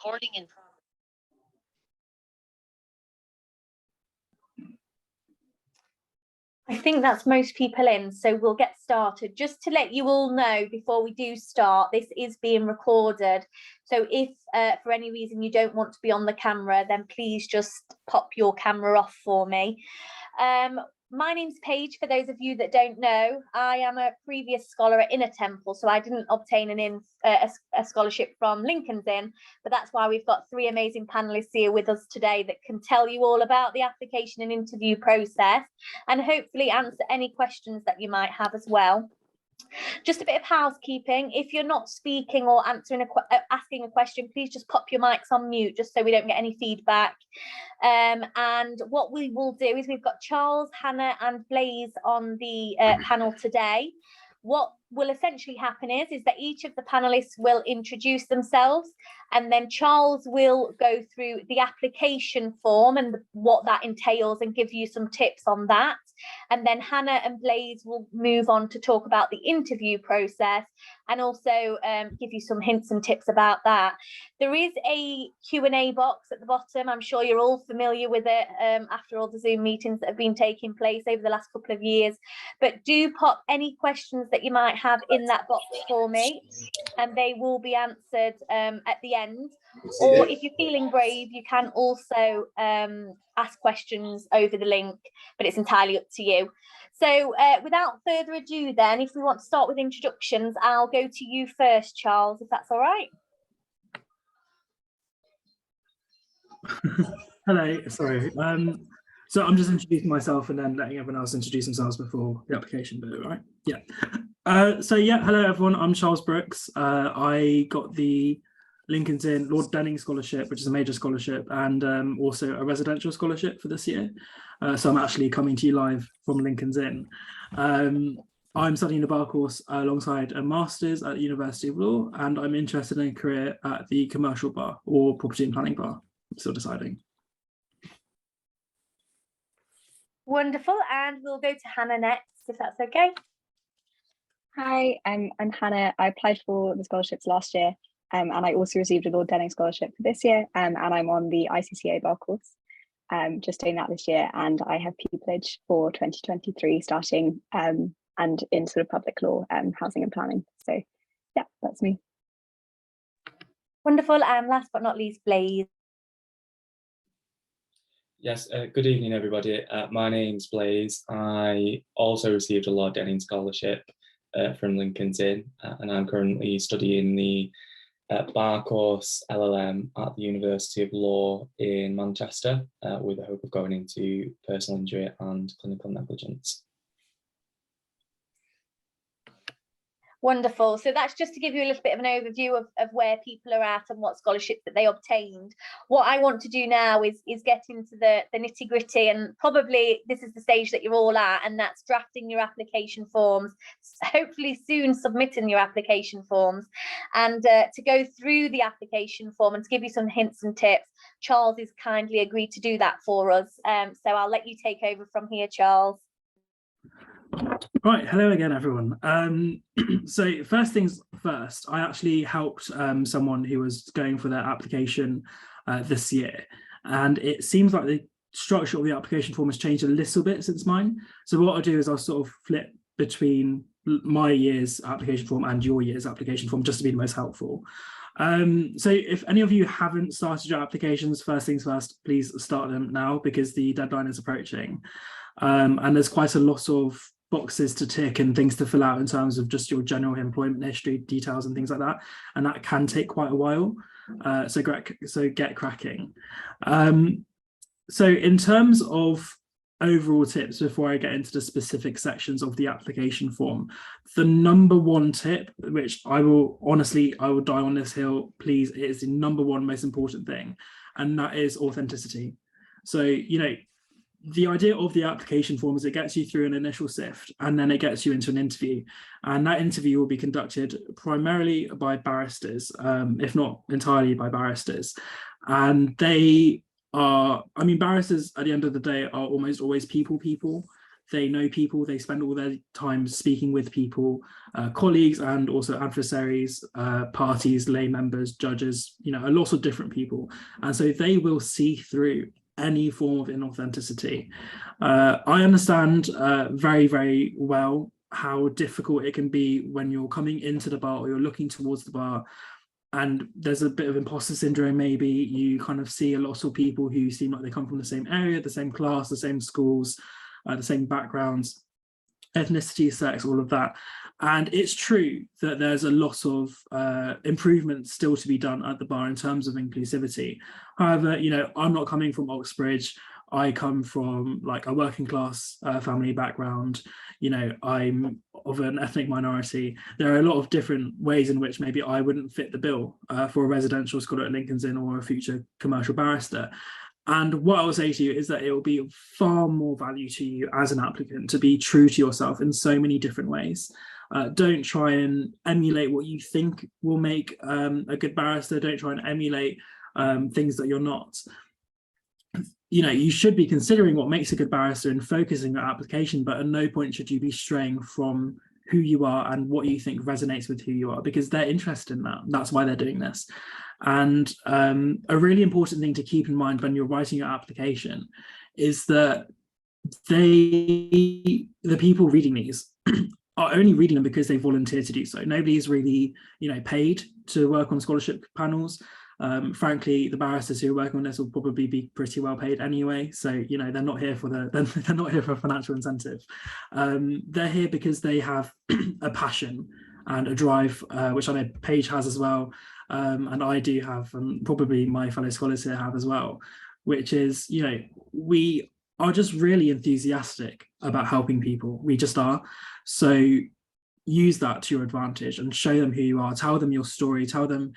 Recording in progress. I think that's most people in, so we'll get started. Just to let you all know before we do start, this is being recorded. So if for any reason you don't want to be on the camera, then please just pop your camera off for me. My name's Paige, for those of you that don't know. I am a previous scholar at Inner Temple, so I didn't obtain a scholarship from Lincoln's Inn, but that's why we've got three amazing panelists here with us today that can tell you all about the application and interview process and hopefully answer any questions that you might have as well. Just a bit of housekeeping. If you're not speaking or asking a question, please just pop your mics on mute just so we don't get any feedback. And what we will do is we've got Charles, Hannah and Blaise on the panel today. What will essentially happen is that each of the panelists will introduce themselves, and then Charles will go through the application form and what that entails and give you some tips on that. And then Hannah and Blaise will move on to talk about the interview process and also give you some hints and tips about that. There is a Q&A box at the bottom. I'm sure you're all familiar with it after all the Zoom meetings that have been taking place over the last couple of years. But do pop any questions that you might have in that box for me, and they will be answered at the end. Or if you're feeling brave, you can also ask questions over the link, but it's entirely up to you. So without further ado then, if we want to start with introductions, I'll go to you first, Charles, if that's all right. Hello, sorry. So I'm just introducing myself and then letting everyone else introduce themselves before the application bit, right? Yeah. So yeah, hello everyone, I'm Charles Brooks. I got the Lincoln's Inn Lord Denning Scholarship, which is a major scholarship, and also a residential scholarship for this year. So I'm actually coming to you live from Lincoln's Inn. I'm studying the bar course alongside a master's at the University of Law, and I'm interested in a career at the commercial bar or property and planning bar. I'm still deciding. Wonderful, and we'll go to Hannah next, if that's okay. Hi, I'm Hannah. I applied for the scholarships last year, and I also received a Lord Denning scholarship for this year, and I'm on the ICCA bar course, just doing that this year, and I have pupillage for 2023 starting, and in sort of public law, housing and planning. So yeah, that's me. Wonderful, and last but not least, Blaise. Yes, good evening everybody. My name's Blaise. I also received a Lord Denning scholarship from Lincoln's Inn, and I'm currently studying the bar course LLM at the University of Law in Manchester with the hope of going into personal injury and clinical negligence. Wonderful. So that's just to give you a little bit of an overview of where people are at and what scholarships that they obtained. What I want to do now is get into the nitty gritty, and probably this is the stage that you're all at, and that's drafting your application forms, hopefully soon submitting your application forms. And to go through the application form and to give you some hints and tips, Charles has kindly agreed to do that for us. So I'll let you take over from here, Charles. Right, hello again, everyone. So first things first, I actually helped someone who was going for their application this year, and it seems like the structure of the application form has changed a little bit since mine. So what I'll do is I'll sort of flip between my year's application form and your year's application form just to be the most helpful. So if any of you haven't started your applications, first things first, please start them now because the deadline is approaching. And there's quite a lot of boxes to tick and things to fill out in terms of just your general employment history details and things like that, and that can take quite a while, so get cracking. So in terms of overall tips, before I get into the specific sections of the application form, the number one tip, which I will die on this hill, please, it is the number one most important thing, and that is authenticity. So the idea of the application form is it gets you through an initial sift, and then it gets you into an interview, and that interview will be conducted primarily by barristers, if not entirely by barristers. And they are, barristers at the end of the day are almost always people. they know people, they spend all their time speaking with people, colleagues and also adversaries, parties, lay members, judges, you know, a lot of different people. And so they will see through any form of inauthenticity. I understand very, very well how difficult it can be when you're coming into the bar or you're looking towards the bar and there's a bit of imposter syndrome. Maybe you kind of see a lot of people who seem like they come from the same area, the same class, the same schools, the same backgrounds, ethnicity, sex, all of that. And it's true that there's a lot of improvement still to be done at the bar in terms of inclusivity. However, you know, I'm not coming from Oxbridge. I come from like a working class family background. You know, I'm of an ethnic minority. There are a lot of different ways in which maybe I wouldn't fit the bill for a residential scholar at Lincoln's Inn or a future commercial barrister. And what I will say to you is that it will be of far more value to you as an applicant to be true to yourself in so many different ways. Don't try and emulate what you think will make a good barrister. Don't try and emulate things that you're not. You know, you should be considering what makes a good barrister and focusing your application, but at no point should you be straying from who you are and what you think resonates with who you are, because they're interested in that. That's why they're doing this. And a really important thing to keep in mind when you're writing your application is that the people reading these are only reading them because they volunteer to do so. Nobody's really, you know, paid to work on scholarship panels. Frankly, the barristers who are working on this will probably be pretty well paid anyway. So, you know, they're not here for they're not here for a financial incentive. They're here because they have a passion and a drive, which I know Paige has as well, and I do have, and probably my fellow scholars here have as well, which is, you know, we are just really enthusiastic about helping people. We just are. So use that to your advantage and show them who you are. Tell them your story. Tell them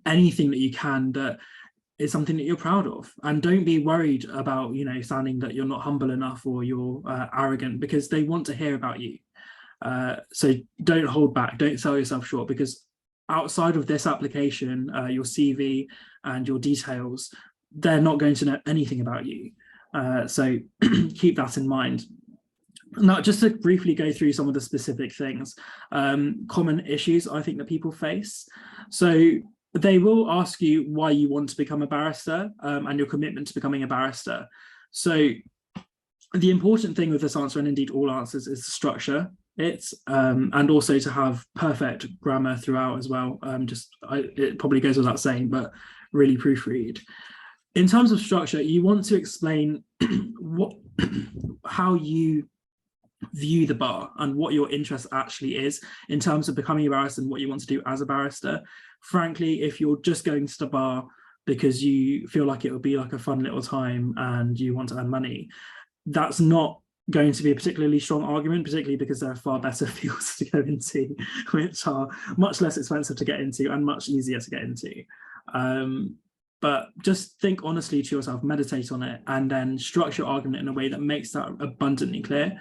anything that you can that is something that you're proud of, and don't be worried about, you know, sounding that you're not humble enough or you're arrogant, because they want to hear about you. So don't hold back, don't sell yourself short, because outside of this application, your CV and your details, they're not going to know anything about you. So keep that in mind. Now, just to briefly go through some of the specific things, common issues I think that people face. So they will ask you why you want to become a barrister and your commitment to becoming a barrister. So the important thing with this answer, and indeed all answers, is the structure. And also to have perfect grammar throughout as well. It probably goes without saying, but really proofread. In terms of structure, you want to explain how you view the bar and what your interest actually is in terms of becoming a barrister and what you want to do as a barrister. Frankly, if you're just going to the bar because you feel like it would be like a fun little time and you want to earn money, that's not going to be a particularly strong argument, particularly because there are far better fields to go into, which are much less expensive to get into and much easier to get into. But just think honestly to yourself, meditate on it, and then structure your argument in a way that makes that abundantly clear.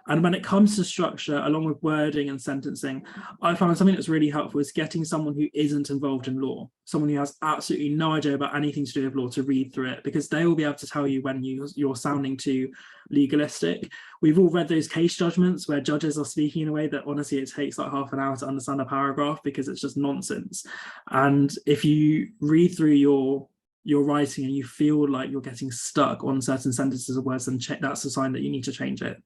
And when it comes to structure, along with wording and sentencing, I found something that's really helpful is getting someone who isn't involved in law, someone who has absolutely no idea about anything to do with law, to read through it, because they will be able to tell you when you're sounding too legalistic. We've all read those case judgments where judges are speaking in a way that honestly it takes like half an hour to understand a paragraph because it's just nonsense. And if you read through your writing and you feel like you're getting stuck on certain sentences or words, then that's a sign that you need to change it.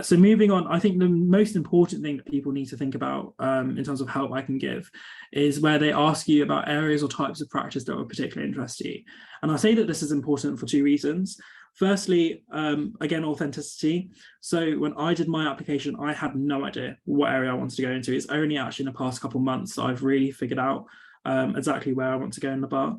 So moving on, I think the most important thing that people need to think about in terms of help I can give is where they ask you about areas or types of practice that would particularly interest you. And I say that this is important for two reasons. Firstly, again, authenticity. So when I did my application, I had no idea what area I wanted to go into. It's only actually in the past couple of months that I've really figured out exactly where I want to go in the bar.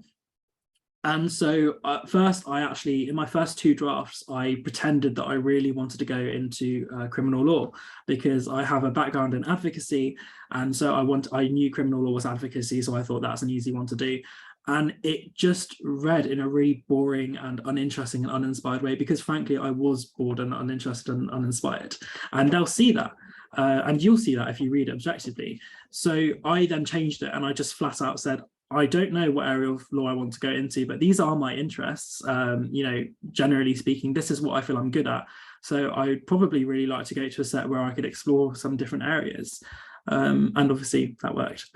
And so first, I actually, in my first two drafts, I pretended that I really wanted to go into criminal law because I have a background in advocacy. And so I knew criminal law was advocacy, so I thought that's an easy one to do. And it just read in a really boring and uninteresting and uninspired way, because frankly, I was bored and uninterested and uninspired. And they'll see that. And you'll see that if you read it objectively. So I then changed it and I just flat out said, I don't know what area of law I want to go into, but these are my interests. You know, generally speaking, this is what I feel I'm good at. So I'd probably really like to go to a set where I could explore some different areas. And obviously that worked.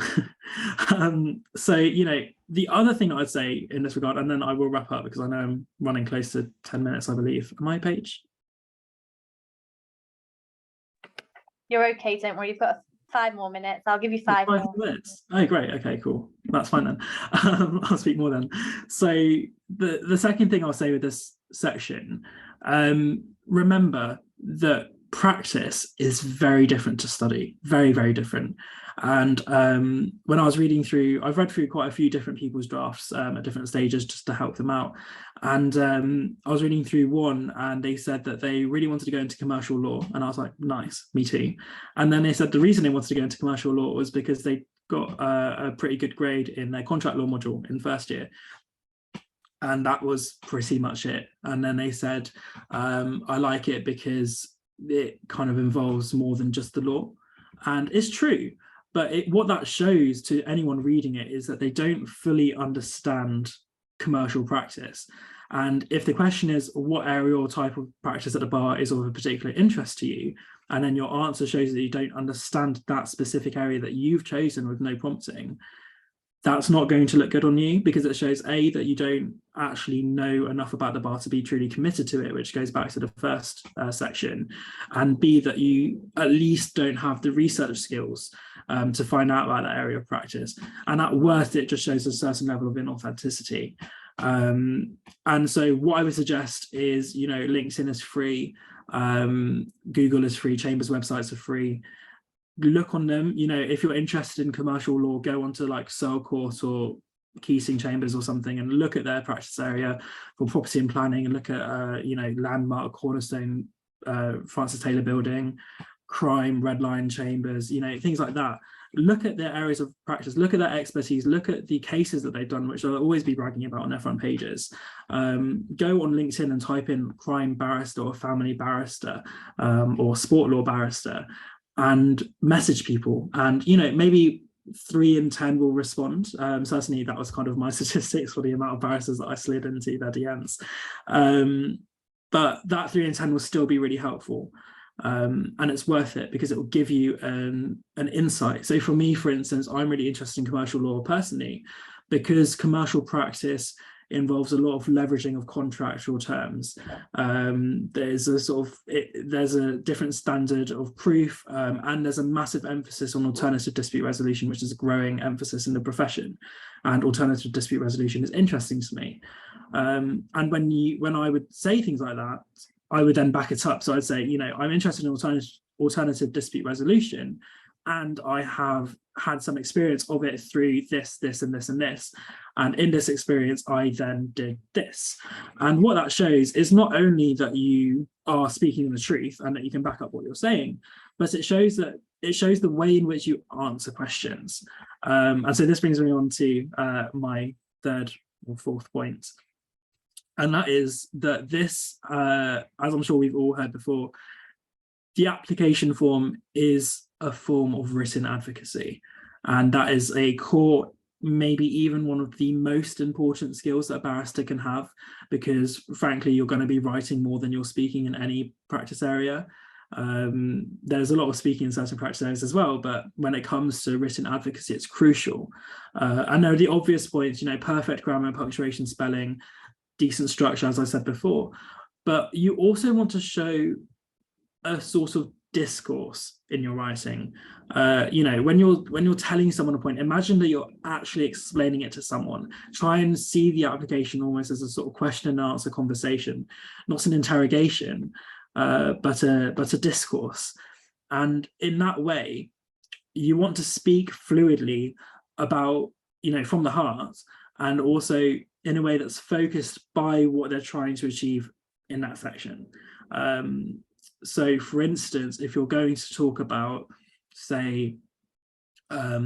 So, you know, the other thing I'd say in this regard, and then I will wrap up because I know I'm running close to 10 minutes, I believe. Am I Paige? You're okay, don't worry, you've got 5 more minutes. I'll give you 5 more minutes. Oh, great. Okay, cool. That's fine then. I'll speak more then. So the second thing I'll say with this section, remember that practice is very different to study, very, very different. And when I was reading through, I've read through quite a few different people's drafts at different stages just to help them out. And I was reading through one and they said that they really wanted to go into commercial law. And I was like, nice, me too. And then they said the reason they wanted to go into commercial law was because they got a pretty good grade in their contract law module in first year. And that was pretty much it. And then they said, I like it because it kind of involves more than just the law. And it's true. But what that shows to anyone reading it is that they don't fully understand commercial practice. And if the question is what area or type of practice at the bar is of a particular interest to you, and then your answer shows that you don't understand that specific area that you've chosen with no prompting, that's not going to look good on you, because it shows A, that you don't actually know enough about the bar to be truly committed to it, which goes back to the first section, and B, that you at least don't have the research skills to find out about that area of practice. And at worst, it just shows a certain level of inauthenticity. And so what I would suggest is, you know, LinkedIn is free, Google is free, Chambers websites are free. Look on them. You know, if you're interested in commercial law, go onto like Searle Court or Keating Chambers or something and look at their practice area for property and planning, and look at you know, Landmark, Cornerstone, Francis Taylor Building, Crime, Red Lion Chambers, you know, things like that. Look at their areas of practice, look at their expertise, look at the cases that they've done, which they'll always be bragging about on their front pages. Go on LinkedIn and type in crime barrister or family barrister or sport law barrister, and message people. And, you know, maybe 3 in 10 will respond. Certainly that was kind of my statistics for the amount of barristers that I slid into their DMs. But that 3 in 10 will still be really helpful. And it's worth it because it will give you an insight. So for me, for instance, I'm really interested in commercial law personally, because commercial practice involves a lot of leveraging of contractual terms. There's a sort of, there's a different standard of proof, and there's a massive emphasis on alternative dispute resolution, which is a growing emphasis in the profession. And alternative dispute resolution is interesting to me. And when I would say things like that, I would then back it up. So I'd say, you know, I'm interested in alternative dispute resolution, and I have had some experience of it through this, this, and this, and this. And in this experience, I then did this. And what that shows is not only that you are speaking the truth and that you can back up what you're saying, but it shows the way in which you answer questions. And so this brings me on to my 3rd or 4th point. And that is that this, as I'm sure we've all heard before, the application form is a form of written advocacy. And that is a core, maybe even one of the most important skills that a barrister can have, because frankly, you're going to be writing more than you're speaking in any practice area. There's a lot of speaking in certain practice areas as well, but when it comes to written advocacy, it's crucial. And there are the obvious points, you know, perfect grammar, punctuation, spelling, decent structure, as I said before, but you also want to show a sort of discourse in your writing. You know, when you're telling someone a point, imagine that you're actually explaining it to someone. Try and see the application almost as a sort of question and answer conversation, not an interrogation, but a discourse. And in that way, you want to speak fluidly about, you know, from the heart, and also in a way that's focused by what they're trying to achieve in that section. So for instance, if you're going to talk about, say, a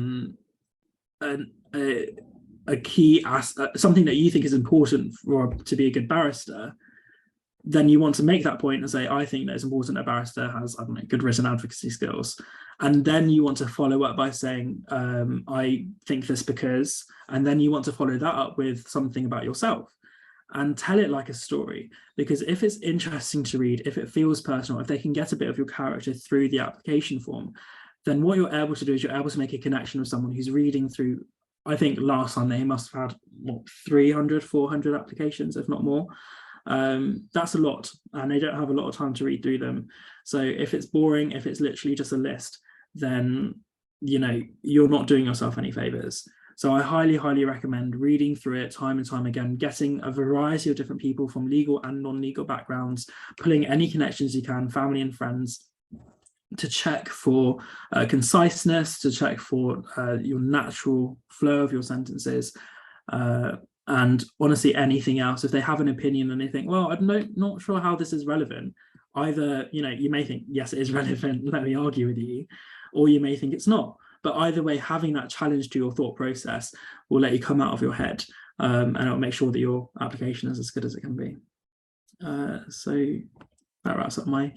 key something that you think is important to be a good barrister, then you want to make that point and say, I think that it's important that a barrister has, I don't know, good written advocacy skills. And then you want to follow up by saying, I think this because, and then you want to follow that up with something about yourself. and tell it like a story, because if it's interesting to read, if it feels personal, if they can get a bit of your character through the application form, then what you're able to do is you're able to make a connection with someone who's reading through. I think last time they must have had what, 300, 400 applications, if not more. That's a lot, and they don't have a lot of time to read through them. So if it's boring, if it's literally just a list, then you're not doing yourself any favors. So I highly recommend reading through it time and time again, getting a variety of different people from legal and non-legal backgrounds, pulling any connections you can, family and friends, to check for conciseness, to check for your natural flow of your sentences, and honestly anything else. If they have an opinion and they think, well, I'm not sure how this is relevant, either you may think, yes, it is relevant, let me argue with you, or you may think it's not. But either way, having that challenge to your thought process will let you come out of your head, and it'll make sure that your application is as good as it can be. So that wraps up my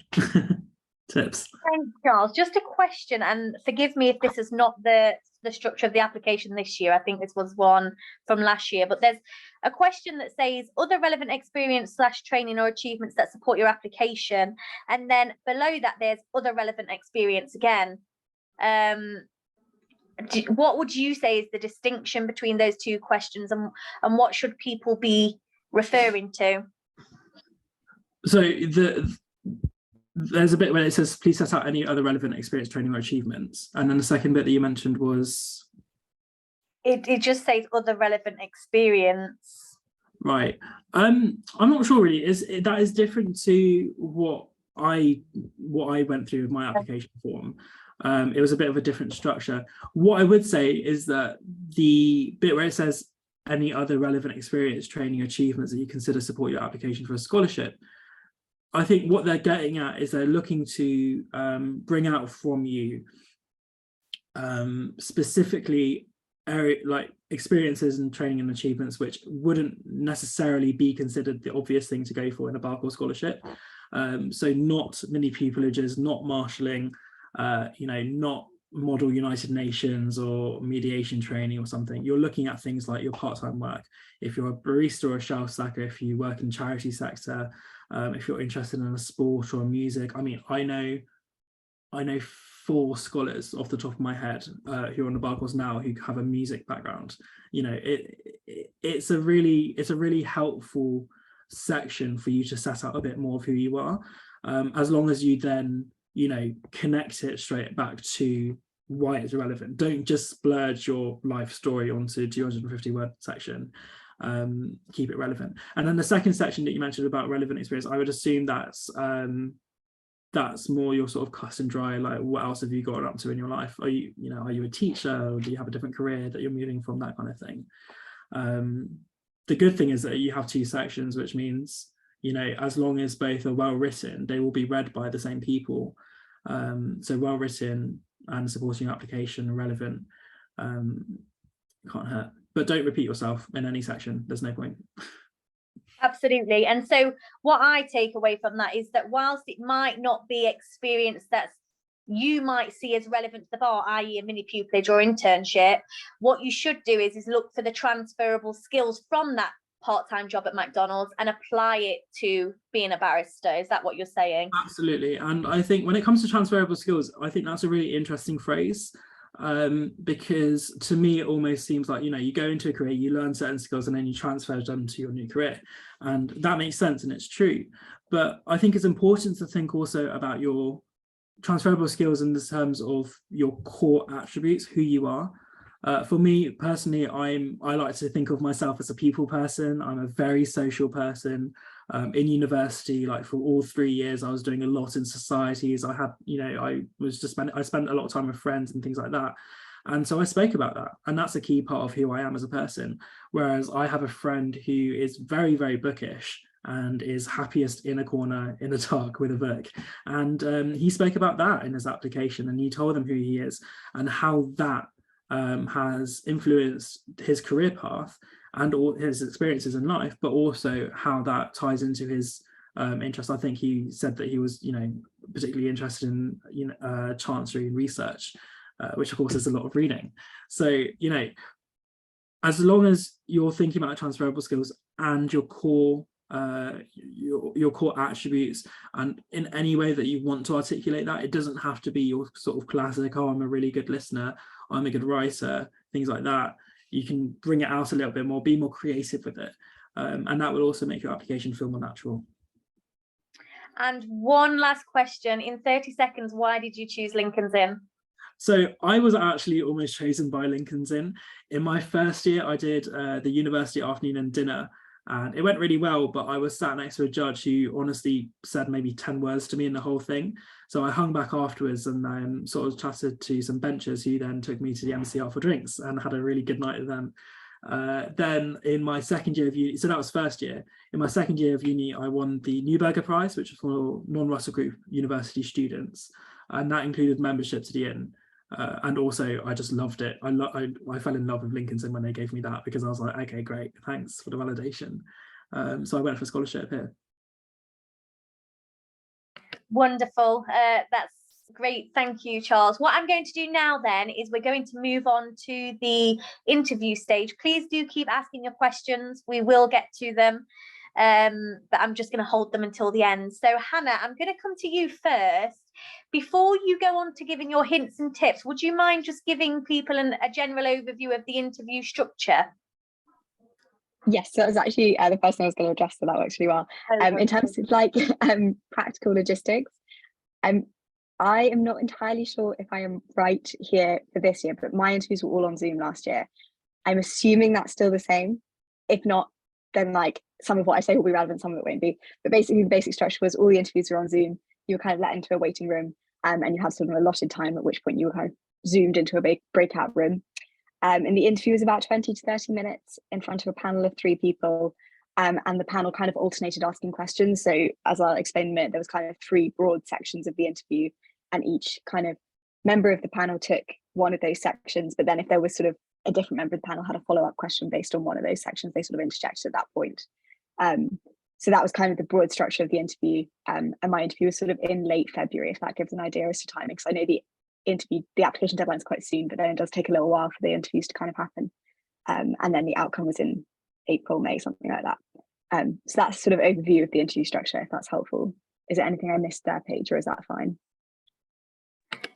tips. Thanks, Charles. Just a question, and forgive me if this is not the structure of the application this year. I think this was one from last year, but there's a question that says other relevant experience / training or achievements that support your application, and then below that there's other relevant experience again. What would you say is the distinction between those two questions, and what should people be referring to? So there's a bit where it says, please set out any other relevant experience, training or achievements. And then the second bit that you mentioned was? It just says other relevant experience. Right. I'm not sure really. That is different to what I went through with my application form. It was a bit of a different structure. What I would say is that the bit where it says any other relevant experience, training, achievements that you consider support your application for a scholarship, I think what they're getting at is they're looking to bring out from you specifically like experiences and training and achievements which wouldn't necessarily be considered the obvious thing to go for in a Barcall scholarship. So not mini pupilages, not marshalling, not model United Nations or mediation training or something. You're looking at things like your part-time work. If you're a barista or a shelf stacker, if you work in the charity sector, if you're interested in a sport or music. I mean, I know 4 scholars off the top of my head who are on the Barcalls now who have a music background. It's a really helpful section for you to set out a bit more of who you are, as long as you then connect it straight back to why it's relevant. Don't just splurge your life story onto 250 word section. Keep it relevant. And then the second section that you mentioned about relevant experience, I would assume that's more your sort of cut and dry, like what else have you got up to in your life? Are you a teacher, or do you have a different career that you're moving from, that kind of thing? The good thing is that you have 2 sections, which means as long as both are well written, they will be read by the same people. So well written and supporting your application, relevant, can't hurt. But don't repeat yourself in any section. There's no point. Absolutely. And so what I take away from that is that whilst it might not be experience that you might see as relevant to the bar, i.e. a mini pupillage or internship, what you should do is look for the transferable skills from that part-time job at McDonald's and apply it to being a barrister. Is that what you're saying? Absolutely. And I think when it comes to transferable skills, I think that's a really interesting phrase, because to me it almost seems like you go into a career, you learn certain skills and then you transfer them to your new career, and that makes sense and it's true. But I think it's important to think also about your transferable skills in the terms of your core attributes, who you are. For me personally, I like to think of myself as a people person. I'm a very social person. In university, like for all 3 years, I was doing a lot in societies. I had, I spent a lot of time with friends and things like that. And so I spoke about that. And that's a key part of who I am as a person. Whereas I have a friend who is very, very bookish and is happiest in a corner in the dark with a book. And he spoke about that in his application, and he told them who he is and how that has influenced his career path and all his experiences in life, but also how that ties into his interest. I think he said that he was, particularly interested in, chancery and research, which of course is a lot of reading. So, as long as you're thinking about transferable skills and your core attributes, and in any way that you want to articulate that, it doesn't have to be your sort of classic, oh, I'm a really good listener, I'm a good writer, things like that. You can bring it out a little bit more, be more creative with it, and that will also make your application feel more natural. And one last question in 30 seconds, why did you choose Lincoln's Inn? So I was actually almost chosen by Lincoln's Inn. In my first year, I did the university afternoon and dinner, and it went really well, but I was sat next to a judge who honestly said maybe 10 words to me in the whole thing. So I hung back afterwards and sort of chatted to some benchers who then took me to the MCR for drinks and had a really good night with them. Then in my second year of uni, so that was first year, in my second year of uni, I won the Newberger Prize, which is for non-Russell Group university students, and that included membership to the Inn. And also I just loved it. I fell in love with Lincoln's Inn when they gave me that, because I was like, okay, great, thanks for the validation. So I went for scholarship here. Wonderful. That's great. Thank you, Charles. What I'm going to do now then is we're going to move on to the interview stage. Please do keep asking your questions. We will get to them, but I'm just going to hold them until the end. So Hannah, I'm going to come to you first. Before you go on to giving your hints and tips, would you mind just giving people a general overview of the interview structure? Yes, so that was actually the first thing I was going to address, so that works really well. In terms of like practical logistics, I am not entirely sure if I am right here for this year, but my interviews were all on Zoom last year. I'm assuming that's still the same. If not, then like some of what I say will be relevant, some of it won't be. But basically the basic structure was all the interviews were on Zoom. You were kind of let into a waiting room, and you had sort of an allotted time, at which point you were kind of zoomed into a breakout room. And the interview was about 20 to 30 minutes in front of a panel of 3 people. And the panel kind of alternated asking questions. So as I'll explain in a minute, there was kind of 3 broad sections of the interview, and each kind of member of the panel took one of those sections. But then if there was sort of a different member of the panel had a follow-up question based on one of those sections, they sort of interjected at that point. So that was kind of the broad structure of the interview. And my interview was sort of in late February, if that gives an idea as to timing. Because I know the application deadline is quite soon, but then it does take a little while for the interviews to kind of happen. And then the outcome was in April, May, something like that. So that's sort of overview of the interview structure, if that's helpful. Is there anything I missed there, Paige, or is that fine?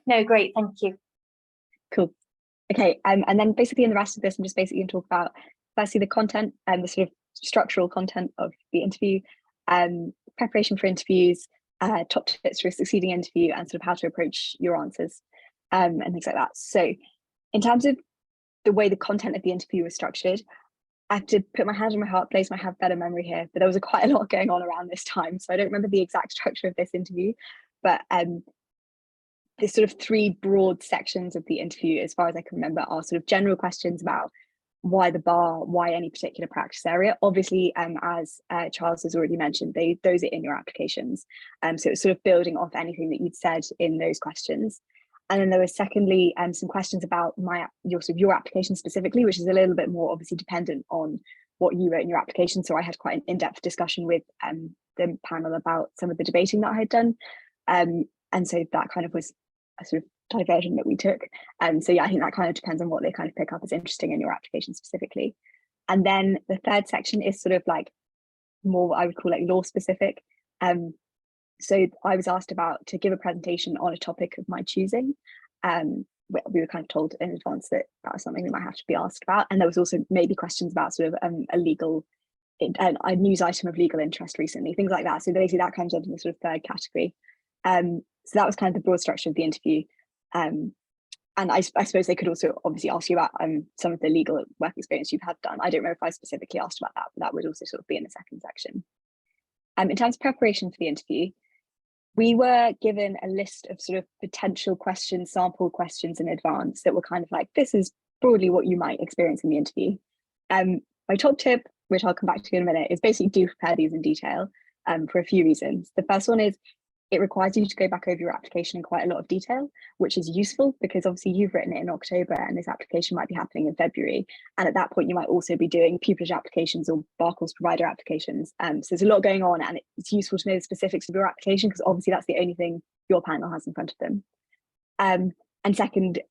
No, great, thank you. Cool. Okay, and then basically in the rest of this, I'm just basically going to talk about firstly the content and the sort of structural content of the interview, preparation for interviews, top tips for a succeeding interview, and sort of how to approach your answers, and things like that. So in terms of the way the content of the interview was structured, I have to put my hand on my heart, place my have better memory here, but there was quite a lot going on around this time, so I don't remember the exact structure of this interview, but there's sort of 3 broad sections of the interview, as far as I can remember, are sort of general questions about why the bar, why any particular practice area. Obviously, as Charles has already mentioned, those are in your applications. So it's sort of building off anything that you'd said in those questions. And then there was secondly, some questions about your application specifically, which is a little bit more obviously dependent on what you wrote in your application. So I had quite an in-depth discussion with the panel about some of the debating that I had done. And so that kind of was a sort of diversion that we took. So yeah, I think that kind of depends on what they kind of pick up as interesting in your application specifically. And then the third section is sort of like more what I would call like law specific. So I was asked to give a presentation on a topic of my choosing. We were kind of told in advance that was something that might have to be asked about. And there was also maybe questions about sort of a news item of legal interest recently, things like that. So basically that comes under the sort of third category. So that was kind of the broad structure of the interview. And I suppose they could also obviously ask you about some of the legal work experience you've had done. I don't remember if I specifically asked about that, but that would also sort of be in the second section. In terms of preparation for the interview, we were given a list of sort of potential questions, sample questions in advance that were kind of like, this is broadly what you might experience in the interview. My top tip, which I'll come back to in a minute, is basically do prepare these in detail for a few reasons. The first one is it requires you to go back over your application in quite a lot of detail, which is useful because obviously you've written it in October and this application might be happening in February. And at that point, you might also be doing pupillage applications or bar course provider applications. So there's a lot going on and it's useful to know the specifics of your application because obviously that's the only thing your panel has in front of them. And second,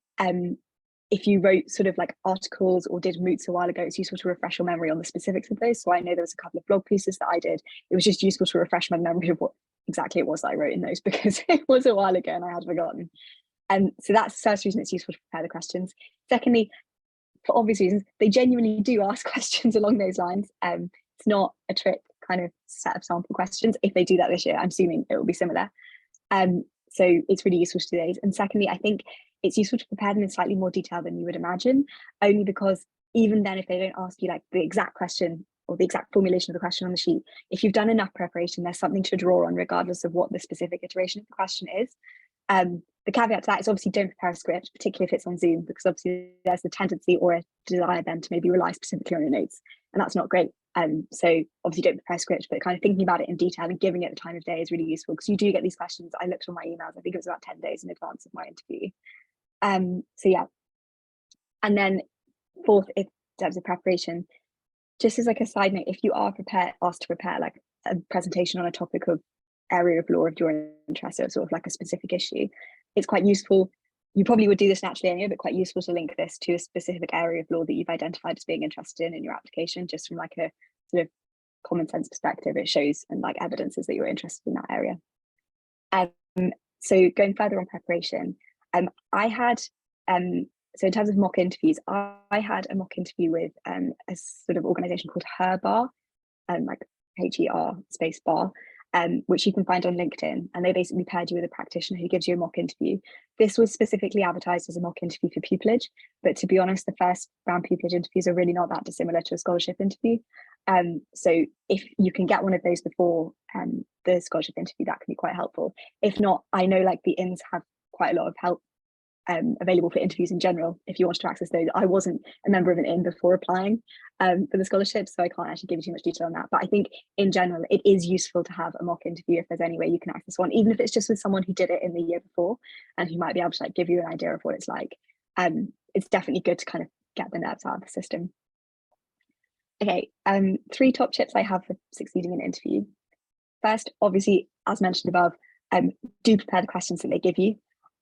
if you wrote sort of like articles or did moots a while ago, it's useful to refresh your memory on the specifics of those. So I know there was a couple of blog pieces that I did. It was just useful to refresh my memory of what exactly it was that I wrote in those, because it was a while ago and I had forgotten. And so that's the first reason it's useful to prepare the questions. Secondly, for obvious reasons, they genuinely do ask questions along those lines. It's not a trick kind of set of sample questions. If they do that this year, I'm assuming it will be similar. So it's really useful to do those. And secondly, I think it's useful to prepare them in slightly more detail than you would imagine, only because even then, if they don't ask you like the exact question or the exact formulation of the question on the sheet, if you've done enough preparation, there's something to draw on regardless of what the specific iteration of the question is. The caveat to that is obviously don't prepare a script, particularly if it's on Zoom, because obviously there's a tendency or a desire then to maybe rely specifically on your notes, and that's not great. So obviously don't prepare a script, but kind of thinking about it in detail and giving it the time of day is really useful, because you do get these questions. I looked on my emails, I think it was about 10 days in advance of my interview. So yeah. And then fourth, in terms of preparation, just as like a side note, if you are asked to prepare like a presentation on a topic of area of law of your interest, or sort of like a specific issue, it's quite useful. You probably would do this naturally anyway, but quite useful to link this to a specific area of law that you've identified as being interested in your application, just from like a sort of common sense perspective. It shows and like evidences that you're interested in that area. So going further on preparation, I had so in terms of mock interviews, I had a mock interview with a sort of organization called HER-Bar, like HER space bar, which you can find on LinkedIn, and they basically paired you with a practitioner who gives you a mock interview. This was specifically advertised as a mock interview for pupillage, but to be honest, the first round pupillage interviews are really not that dissimilar to a scholarship interview. So if you can get one of those before the scholarship interview, that can be quite helpful. If not, I know like the INS have quite a lot of help available for interviews in general if you wanted to access those. I wasn't a member of an IN before applying for the scholarship, so I can't actually give you too much detail on that, but I think in general it is useful to have a mock interview if there's any way you can access one, even if it's just with someone who did it in the year before and who might be able to like give you an idea of what it's like. It's definitely good to kind of get the nerves out of the system. Okay, 3 top tips I have for succeeding in an interview. First, obviously, as mentioned above, do prepare the questions that they give you.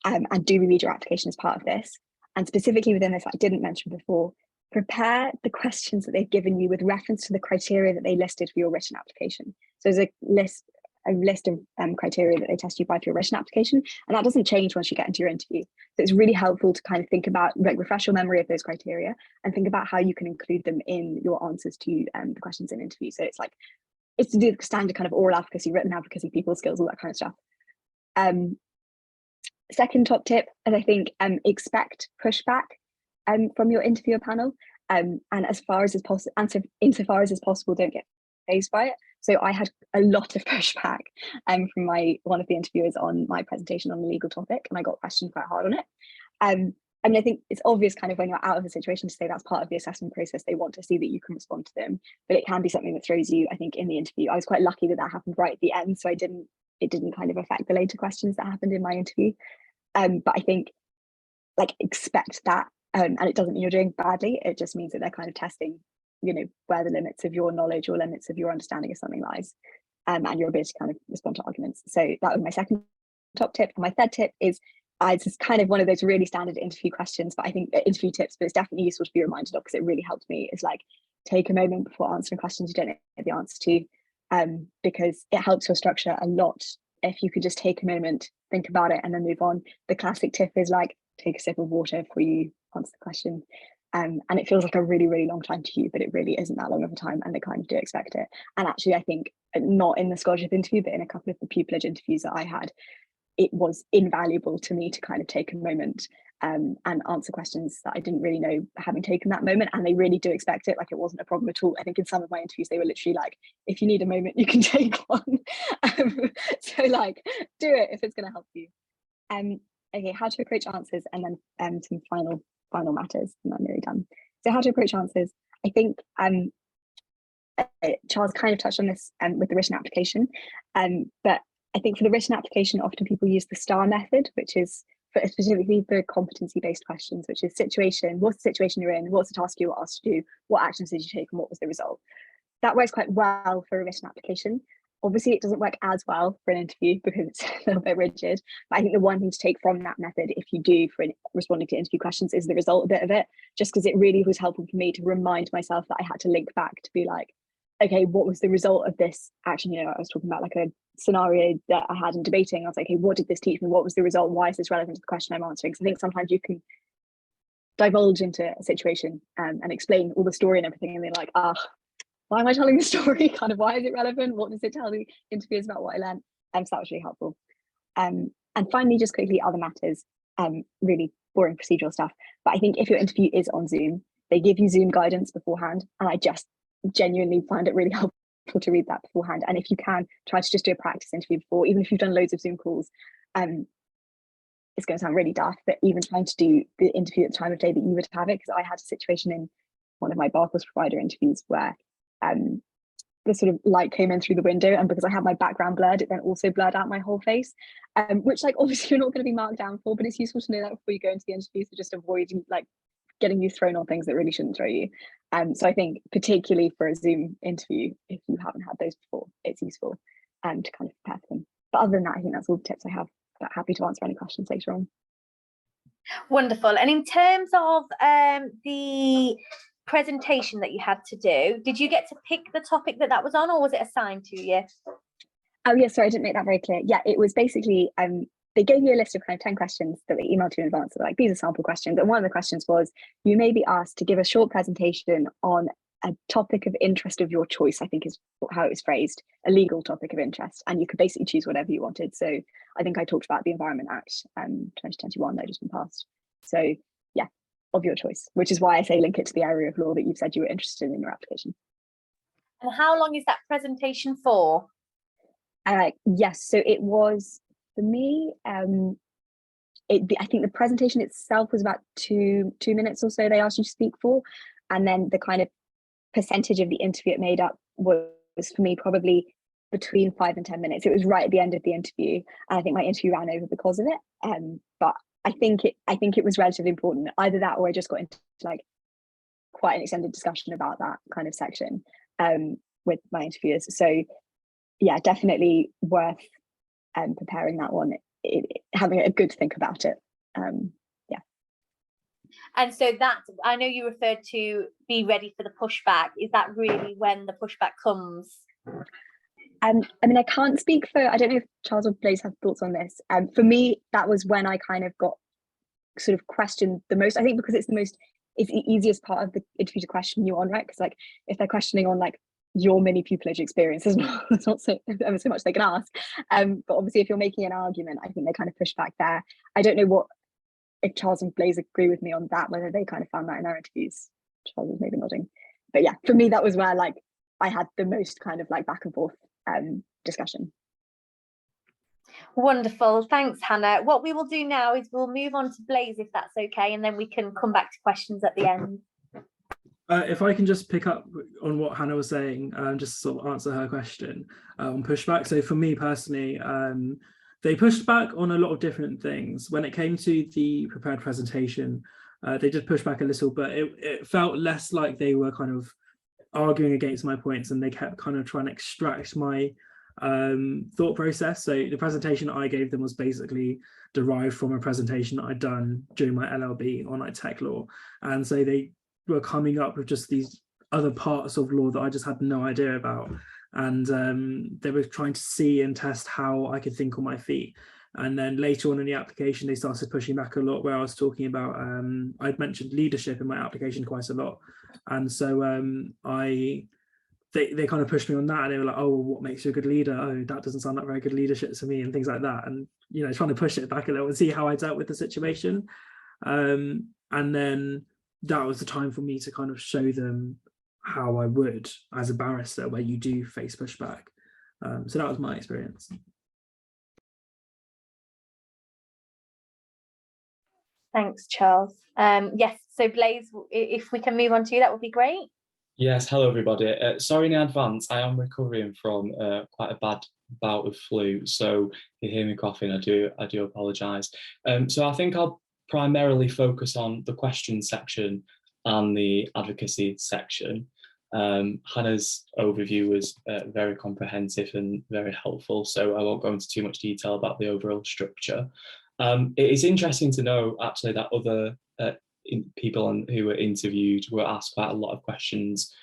And do reread your application as part of this. And specifically within this, I didn't mention before, prepare the questions that they've given you with reference to the criteria that they listed for your written application. So there's a list of criteria that they test you by for your written application, and that doesn't change once you get into your interview. So it's really helpful to kind of think about, like, refresh your memory of those criteria and think about how you can include them in your answers to the questions in interview. So it's the standard kind of oral advocacy, written advocacy, people skills, all that kind of stuff. Second top tip, and I think expect pushback from your interviewer panel, and insofar as is possible, don't get fazed by it. So I had a lot of pushback from one of the interviewers on my presentation on the legal topic, and I got questioned quite hard on it. I mean, I think it's obvious kind of when you're out of the situation to say that's part of the assessment process. They want to see that you can respond to them, but it can be something that throws you, I think, in the interview. I was quite lucky that happened right at the end, so it didn't kind of affect the later questions that happened in my interview. But I think, like, expect that, and it doesn't mean you're doing badly. It just means that they're kind of testing, you know, where the limits of your knowledge or limits of your understanding of something lies, and your ability to kind of respond to arguments. So that was my second top tip. And my third tip is, it's just kind of one of those really standard interview questions, but I think interview tips, but it's definitely useful to be reminded of because it really helped me. Is like, take a moment before answering questions you don't know the answer to, because it helps your structure a lot if you could just take a moment, think about it, and then move on. The classic tip is like, take a sip of water before you answer the question. And it feels like a really, really long time to you, but it really isn't that long of a time, and they kind of do expect it. And actually, I think not in the scholarship interview, but in a couple of the pupillage interviews that I had, it was invaluable to me to kind of take a moment and answer questions that I didn't really know, having taken that moment, and they really do expect it. Like, it wasn't a problem at all. I think in some of my interviews they were literally like, if you need a moment you can take one. So like, do it if it's going to help you. Okay, how to approach answers, and then some final matters, and I'm nearly done. So how to approach answers, I think Charles kind of touched on this with the written application, but I think for the written application, often people use the STAR method, which is specifically for competency-based questions, which is situation, what's the situation you're in, what's the task you were asked to do, what actions did you take, and what was the result. That works quite well for a written application. obviously it doesn't work as well for an interview because it's a little bit rigid. But I think the one thing to take from that method, if you do for responding to interview questions, is the result bit of it, just because it really was helpful for me to remind myself that I had to link back to be like, okay, what was the result of this action? You know, I was talking about like a scenario that I had in debating. I was like, okay, what did this teach me? What was the result? Why is this relevant to the question I'm answering? So I think sometimes you can divulge into a situation and explain all the story and everything, and they're like, why am I telling the story? Kind of, why is it relevant? What does it tell the interviewers about what I learned? So that was really helpful. And finally, just quickly, other matters, really boring procedural stuff. But I think if your interview is on Zoom, they give you Zoom guidance beforehand. And I just genuinely find it really helpful to read that beforehand. And if you can, try to just do a practice interview before, even if you've done loads of Zoom calls. It's going to sound really daft, but even trying to do the interview at the time of day that you would have it, because I had a situation in one of my Barclays provider interviews where the sort of light came in through the window, and because I had my background blurred, it then also blurred out my whole face, which like obviously you're not going to be marked down for, but it's useful to know that before you go into the interview, so just avoid like getting you thrown on things that really shouldn't throw you. So I think particularly for a Zoom interview, if you haven't had those before, it's useful to kind of prepare for them. But other than that, I think that's all the tips I have. But happy to answer any questions later on. Wonderful. And in terms of the presentation that you had to do, did you get to pick the topic that was on, or was it assigned to you? Oh yeah, sorry, I didn't make that very clear. Yeah, it was basically they gave you a list of kind of 10 questions that they emailed you in advance. So like, these are sample questions, and one of the questions was, you may be asked to give a short presentation on a topic of interest of your choice, I think is how it was phrased, a legal topic of interest, and you could basically choose whatever you wanted. So I think I talked about the Environment Act 2021 that had just been passed. So yeah, of your choice, which is why I say link it to the area of law that you've said you were interested in your application. And how long is that presentation for? Yes, so it was, for me, I think the presentation itself was about two minutes or so they asked you to speak for, and then the kind of percentage of the interview it made up was for me probably between 5 and 10 minutes. It was right at the end of the interview, and I think my interview ran over because of it. But I think it was relatively important. Either that, or I just got into like quite an extended discussion about that kind of section with my interviewers. So yeah, definitely worth preparing that one, having a good think about it. And so that, I know you referred to be ready for the pushback. Is that really when the pushback comes? I mean, I can't speak for, I don't know if Charles or Blaise have thoughts on this. For me, that was when I kind of got sort of questioned the most, I think, because it's the easiest part of the interview to question you on, right? Because like, if they're questioning on like your mini pupillage experience, there's not so much they can ask. But obviously if you're making an argument, I think they kind of push back there. I don't know if Charles and Blaise agree with me on that, whether they kind of found that in their interviews. Charles was maybe nodding. But yeah, for me, that was where like I had the most kind of like back and forth discussion. Wonderful. Thanks, Hannah. What we will do now is we'll move on to Blaise, if that's okay, and then we can come back to questions at the end. If I can just pick up on what Hannah was saying, just to sort of answer her question on pushback. So for me personally, they pushed back on a lot of different things. When it came to the prepared presentation, they did push back a little, but it felt less like they were kind of arguing against my points, and they kept kind of trying to extract my thought process. So the presentation I gave them was basically derived from a presentation I'd done during my LLB on like tech law. And so they were coming up with just these other parts of law that I just had no idea about. And they were trying to see and test how I could think on my feet. And then later on in the application, they started pushing back a lot, where I was talking about, I'd mentioned leadership in my application quite a lot. And so they kind of pushed me on that, and they were like, oh, well, what makes you a good leader? Oh, that doesn't sound like very good leadership to me, and things like that. And, you know, trying to push it back a little and see how I dealt with the situation. And then that was the time for me to kind of show them how I would as a barrister, where you do face pushback. So that was my experience. Thanks, Charles. Yes, so Blaise, if we can move on to you, that would be great. Yes, hello everybody. Sorry in advance, I am recovering from quite a bad bout of flu, so if you hear me coughing, I do apologise. So I think I'll primarily focus on the question section and the advocacy section. Hannah's overview was very comprehensive and very helpful, so I won't go into too much detail about the overall structure. It is interesting to know actually that other people who were interviewed were asked quite a lot of questions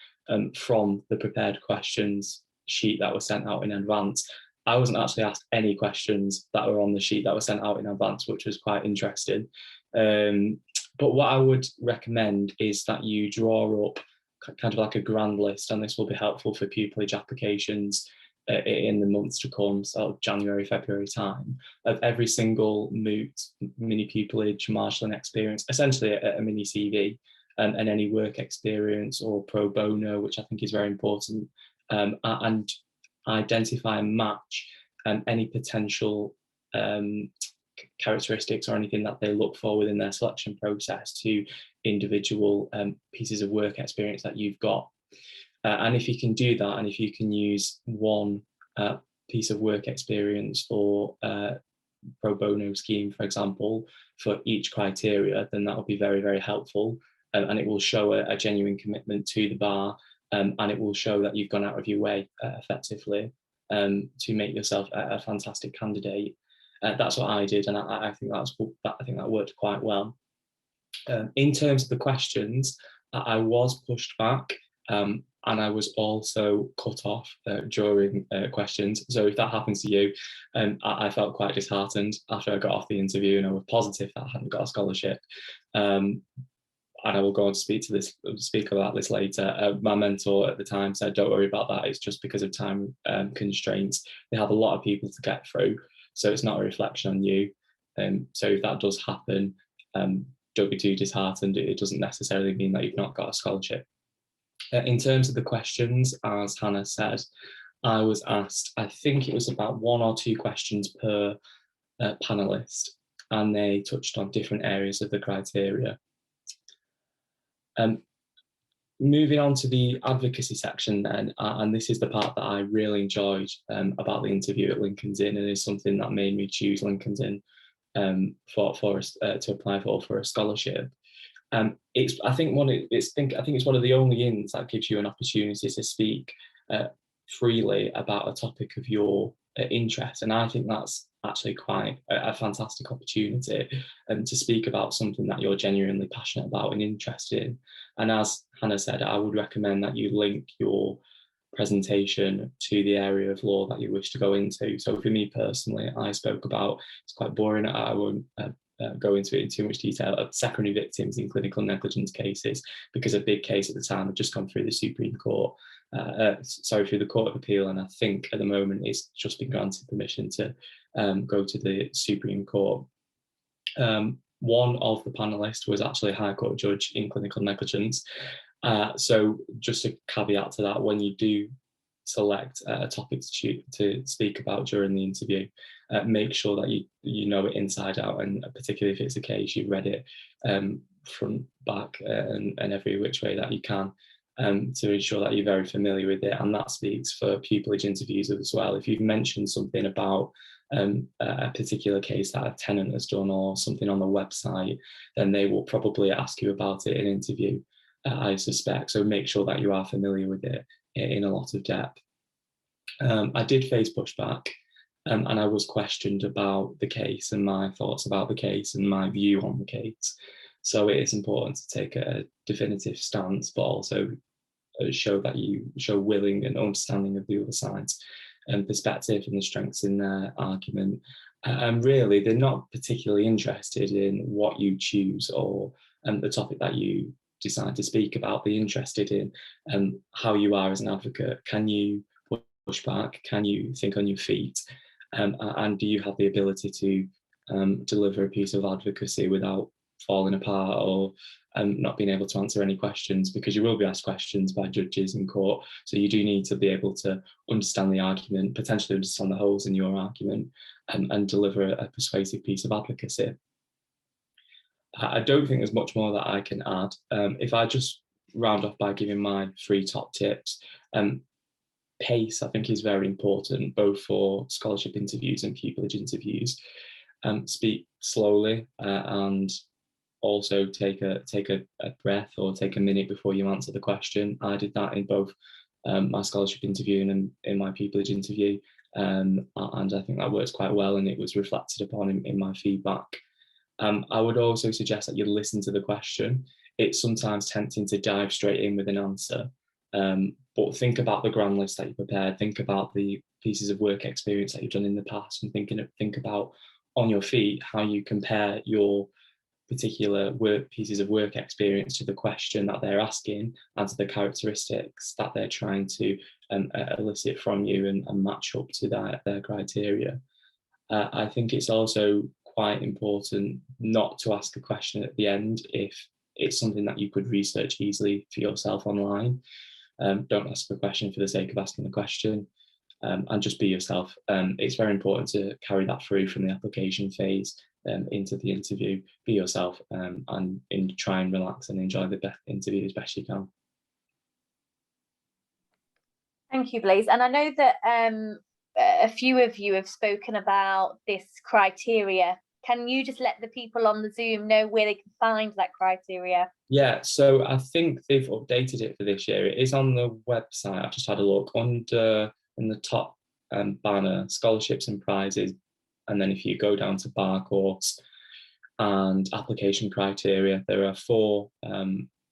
from the prepared questions sheet that was sent out in advance. I wasn't actually asked any questions that were on the sheet that was sent out in advance, which was quite interesting. But what I would recommend is that you draw up kind of like a grand list, and this will be helpful for pupillage applications in the months to come, so January, February time, of every single moot, mini pupillage, marshalling experience, essentially a mini CV, and any work experience or pro bono, which I think is very important, and identify and match any potential characteristics or anything that they look for within their selection process to individual pieces of work experience that you've got. And if you can do that, and if you can use one piece of work experience for pro bono scheme, for example, for each criteria, then that will be very, very helpful. And it will show a genuine commitment to the bar, and it will show that you've gone out of your way effectively to make yourself a fantastic candidate. That's what I did, and I think that worked quite well. In terms of the questions, I was pushed back, and I was also cut off during questions. So if that happens to you, I felt quite disheartened after I got off the interview, and I was positive that I hadn't got a scholarship. And I will go on to speak about this later. My mentor at the time said, "Don't worry about that. It's just because of time constraints. They have a lot of people to get through, so it's not a reflection on you. So if that does happen, don't be too disheartened. It doesn't necessarily mean that you've not got a scholarship." In terms of the questions, as Hannah said, I was asked, I think it was about 1 or 2 questions per panelist, and they touched on different areas of the criteria. Moving on to the advocacy section then, and this is the part that I really enjoyed about the interview at Lincoln's Inn, and is something that made me choose Lincoln's Inn to apply for a scholarship. I think it's one of the only inns that gives you an opportunity to speak freely about a topic of your interest, and I think that's actually quite a fantastic opportunity to speak about something that you're genuinely passionate about and interested in. And as Hannah said, I would recommend that you link your presentation to the area of law that you wish to go into. So for me personally, I spoke about, it's quite boring, I won't go into it in too much detail, of secondary victims in clinical negligence cases, because a big case at the time had just gone through the Supreme Court, through the Court of Appeal, and I think at the moment it's just been granted permission to go to the Supreme Court. One of the panelists was actually a High Court judge in clinical negligence. So just a caveat to that, when you do select a topic to speak about during the interview, make sure that you know it inside out, and particularly if it's a case, you've read it front, back, and every which way that you can, to ensure that you're very familiar with it. And that speaks for pupillage interviews as well. If you've mentioned something about a particular case that a tenant has done or something on the website, then they will probably ask you about it in an interview, I suspect. So make sure that you are familiar with it in a lot of depth. I did face pushback, and I was questioned about the case and my thoughts about the case and my view on the case. So it is important to take a definitive stance, but also show that you show willing and understanding of the other side's perspective and the strengths in their argument. And really, they're not particularly interested in what you choose or the topic that you decide to speak about. They're interested in how you are as an advocate. Can you push back? Can you think on your feet? And do you have the ability to deliver a piece of advocacy without falling apart or not being able to answer any questions? Because you will be asked questions by judges in court, so you do need to be able to understand the argument, potentially understand the holes in your argument, and deliver a persuasive piece of advocacy. I don't think there's much more that I can add. If I just round off by giving my 3 top tips, pace I think is very important, both for scholarship interviews and pupillage interviews. Speak slowly and also take a breath or take a minute before you answer the question. I did that in both my scholarship interview and in my pupillage interview, and I think that works quite well, and it was reflected upon in my feedback. I would also suggest that you listen to the question. It's sometimes tempting to dive straight in with an answer, but think about the grand list that you prepared, think about the pieces of work experience that you've done in the past, and think about on your feet how you compare your particular pieces of work experience to the question that they're asking and to the characteristics that they're trying to elicit from you and match up to their criteria. I think it's also quite important not to ask a question at the end if it's something that you could research easily for yourself online. Don't ask a question for the sake of asking a question, and just be yourself. It's very important to carry that through from the application phase into the interview. Be yourself, and try and relax and enjoy the interview as best you can. Thank you, Blaise. And I know that a few of you have spoken about this criteria. Can you just let the people on the Zoom know where they can find that criteria? Yeah, so I think they've updated it for this year. It is on the website. I've just had a look under in the top banner, scholarships and prizes. And then if you go down to bar course and application criteria, there are 4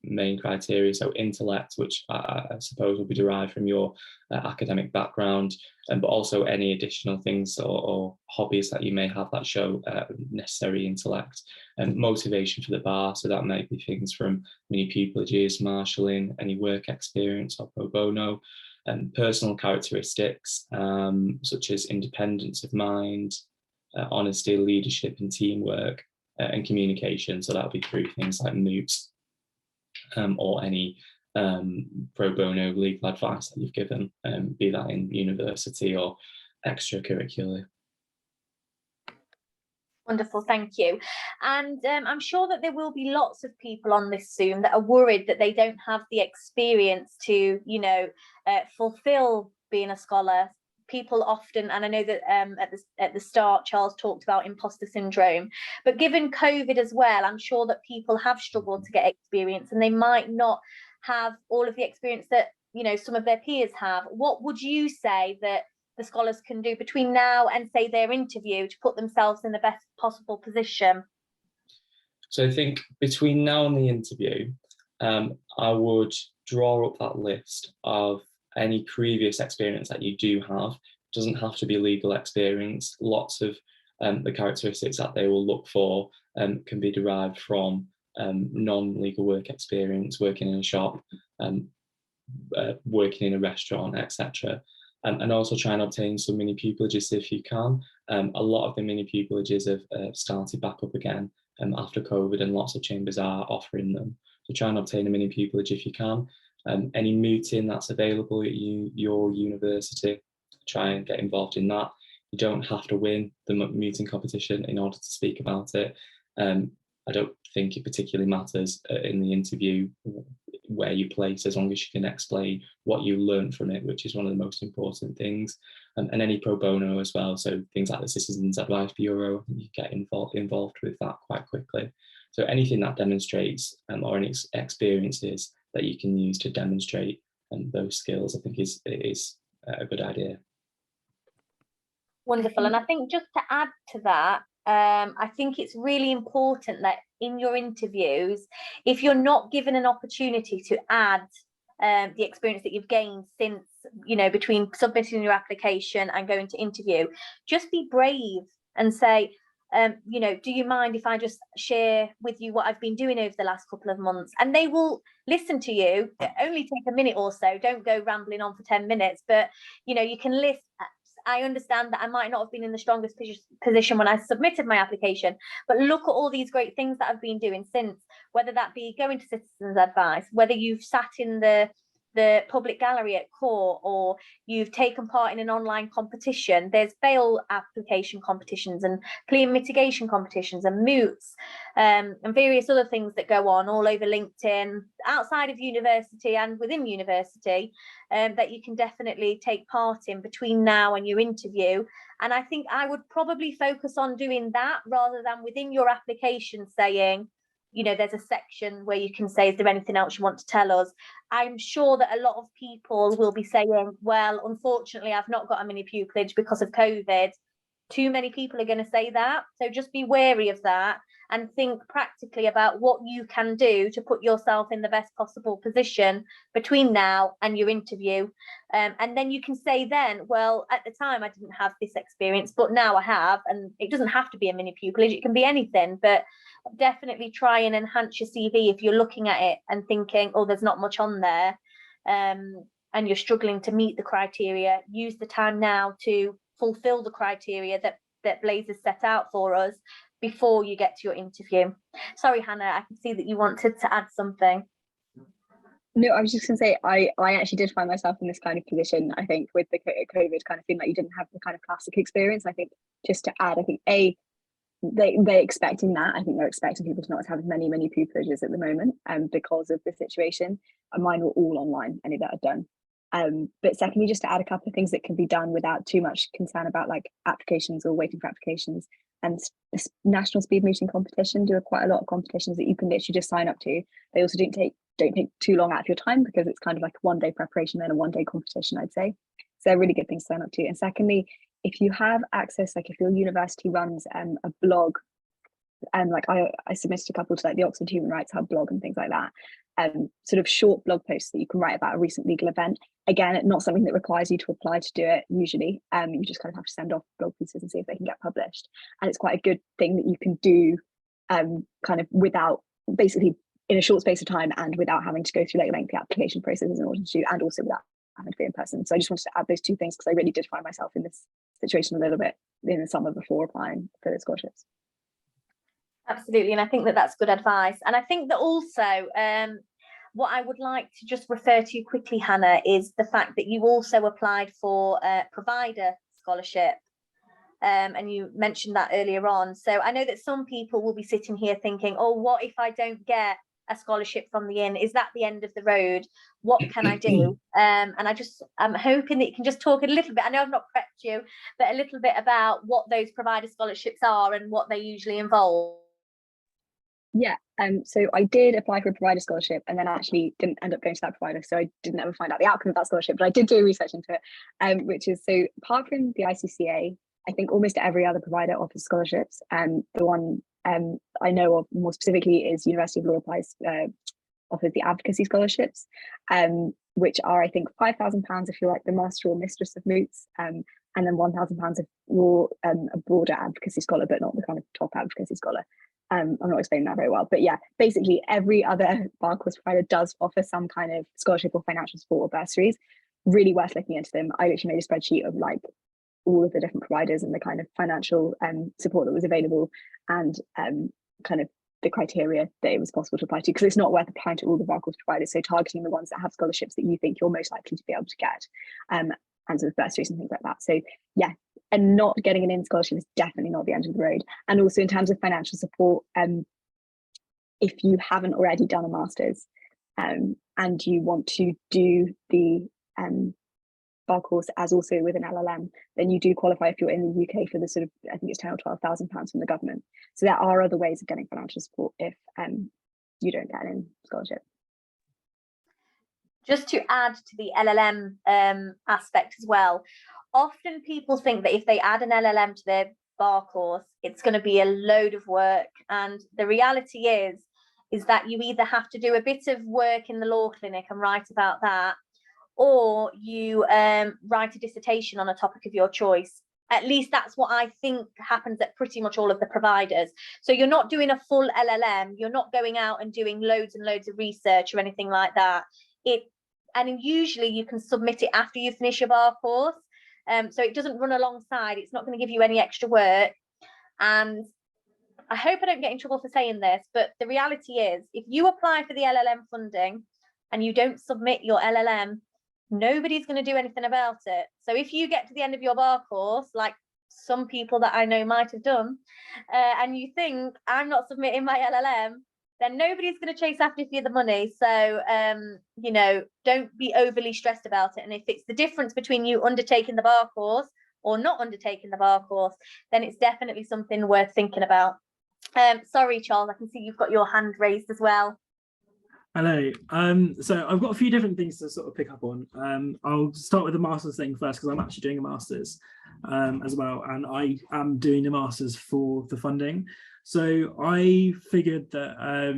main criteria. So intellect, which I suppose will be derived from your academic background, but also any additional things or hobbies that you may have that show necessary intellect, and motivation for the bar. So that might be things from mini pupillages, marshalling, any work experience or pro bono, and personal characteristics such as independence of mind, honesty, leadership and teamwork, and communication. So that'll be through things like moots, or any pro bono legal advice that you've given, be that in university or extracurricular. Wonderful, thank you. And I'm sure that there will be lots of people on this Zoom that are worried that they don't have the experience to, fulfill being a scholar. People often, and I know that at the start Charles talked about imposter syndrome, but given COVID as well, I'm sure that people have struggled to get experience, and they might not have all of the experience that some of their peers have. What would you say that the scholars can do between now and say their interview to put themselves in the best possible position? So I think between now and the interview, I would draw up that list of any previous experience that you do have. It doesn't have to be legal experience. Lots of the characteristics that they will look for can be derived from non-legal work experience, working in a shop, working in a restaurant, etc. And also try and obtain some mini pupillages if you can. A lot of the mini pupillages have started back up again after COVID, and lots of chambers are offering them. So try and obtain a mini pupillage if you can. Any mooting that's available at your university, try and get involved in that. You don't have to win the mooting competition in order to speak about it. I don't think it particularly matters in the interview where you place, as long as you can explain what you learned from it, which is one of the most important things. And any pro bono as well, so things like the Citizens Advice Bureau, you get involved with that quite quickly. So anything that demonstrates or any experiences that you can use to demonstrate those skills, I think is a good idea. Wonderful. And I think just to add to that, I think it's really important that in your interviews, if you're not given an opportunity to add the experience that you've gained since, between submitting your application and going to interview, just be brave and say, do you mind if I just share with you what I've been doing over the last couple of months? And they will listen to you. Only take a minute or so. Don't go rambling on for 10 minutes, but you can list. I understand that I might not have been in the strongest position when I submitted my application, but look at all these great things that I've been doing since, whether that be going to Citizens Advice, whether you've sat in the public gallery at court, or you've taken part in an online competition. There's bail application competitions and plea mitigation competitions and moots, and various other things that go on all over LinkedIn, outside of university and within university, that you can definitely take part in between now and your interview. And I think I would probably focus on doing that rather than within your application saying, there's a section where you can say, is there anything else you want to tell us? I'm sure that a lot of people will be saying, well, unfortunately, I've not got a mini pupillage because of COVID. Too many people are going to say that. So just be wary of that and think practically about what you can do to put yourself in the best possible position between now and your interview. And then you can say then, well, at the time I didn't have this experience, but now I have. And it doesn't have to be a mini pupillage, it can be anything, but definitely try and enhance your CV if you're looking at it and thinking, oh, there's not much on there, and you're struggling to meet the criteria. Use the time now to fulfill the criteria that Blaze has set out for us before you get to your interview. Sorry, Hannah, I can see that you wanted to add something. No, I was just going to say, I actually did find myself in this kind of position, I think, with the COVID kind of thing, that you didn't have the kind of classic experience. I think just to add, I think they're expecting that. I think they're expecting people to not have as many pupillages at the moment, because of the situation. And mine were all online, any that I've done. But secondly, just to add a couple of things that can be done without too much concern about like applications or waiting for applications. And national speed meeting competition do quite a lot of competitions that you can literally just sign up to. They also don't take too long out of your time, because it's kind of like a 1 day preparation and a 1 day competition, I'd say. So they're really good things to sign up to. And secondly, if you have access, like if your university runs a blog, and like I submitted a couple to like the Oxford Human Rights Hub blog and things like that, sort of short blog posts that you can write about a recent legal event. Again, not something that requires you to apply to do it usually. You just kind of have to send off blog pieces and see if they can get published. And it's quite a good thing that you can do kind of without, basically in a short space of time, and without having to go through like lengthy application processes in order to do, and also without having to be in person. So I just wanted to add those two things, because I really did find myself in this situation a little bit in the summer before applying for the scholarships. Absolutely, and I think that that's good advice. And I think that also what I would like to just refer to quickly, Hannah, is the fact that you also applied for a provider scholarship, and you mentioned that earlier on. So I know that some people will be sitting here thinking, oh, what if I don't get a scholarship from the inn? Is that the end of the road? What can I do? And I'm hoping that you can just talk a little bit, I know I've not prepped you, but a little bit about what those provider scholarships are and what they usually involve. Yeah, so I did apply for a provider scholarship, and then actually didn't end up going to that provider, so I didn't ever find out the outcome of that scholarship, but I did do research into it, which is, so apart from the ICCA, I think almost every other provider offers scholarships. The one I know of more specifically is University of Law offers the Advocacy scholarships, which are, I think, £5,000 if you're like the master or mistress of moots, and then £1,000 if you're a broader advocacy scholar, but not the kind of top advocacy scholar. I'm not explaining that very well, but yeah, basically every other bar course provider does offer some kind of scholarship or financial support or bursaries. Really worth looking into them. I literally made a spreadsheet of like all of the different providers and the kind of financial support that was available, and kind of the criteria that it was possible to apply to, because it's not worth applying to all the bar course providers. So targeting the ones that have scholarships that you think you're most likely to be able to get, and sort of bursaries and things like that. So yeah, and not getting an in scholarship is definitely not the end of the road. And also in terms of financial support, if you haven't already done a master's and you want to do the bar course as also with an LLM, then you do qualify if you're in the UK for the sort of, I think it's £10,000 or £12,000 from the government. So there are other ways of getting financial support if you don't get an in scholarship. Just to add to the LLM aspect as well, often people think that if they add an LLM to their bar course, it's going to be a load of work. And the reality is that you either have to do a bit of work in the law clinic and write about that, or you write a dissertation on a topic of your choice. At least that's what I think happens at pretty much all of the providers. So you're not doing a full LLM, you're not going out and doing loads and loads of research or anything like that. And usually you can submit it after you finish your bar course. So it doesn't run alongside, it's not going to give you any extra work. And I hope I don't get in trouble for saying this, but the reality is, if you apply for the LLM funding and you don't submit your LLM, nobody's going to do anything about it. So if you get to the end of your bar course, like some people that I know might have done, and you think, I'm not submitting my LLM, then nobody's going to chase after you for the money. So, you know, don't be overly stressed about it. And if it's the difference between you undertaking the bar course or not undertaking the bar course, then it's definitely something worth thinking about. Sorry, Charles, I can see you've got your hand raised as well. Hello. So I've got a few different things to sort of pick up on. I'll start with the master's thing first, because I'm actually doing a master's as well, and I am doing the master's for the funding. So I figured that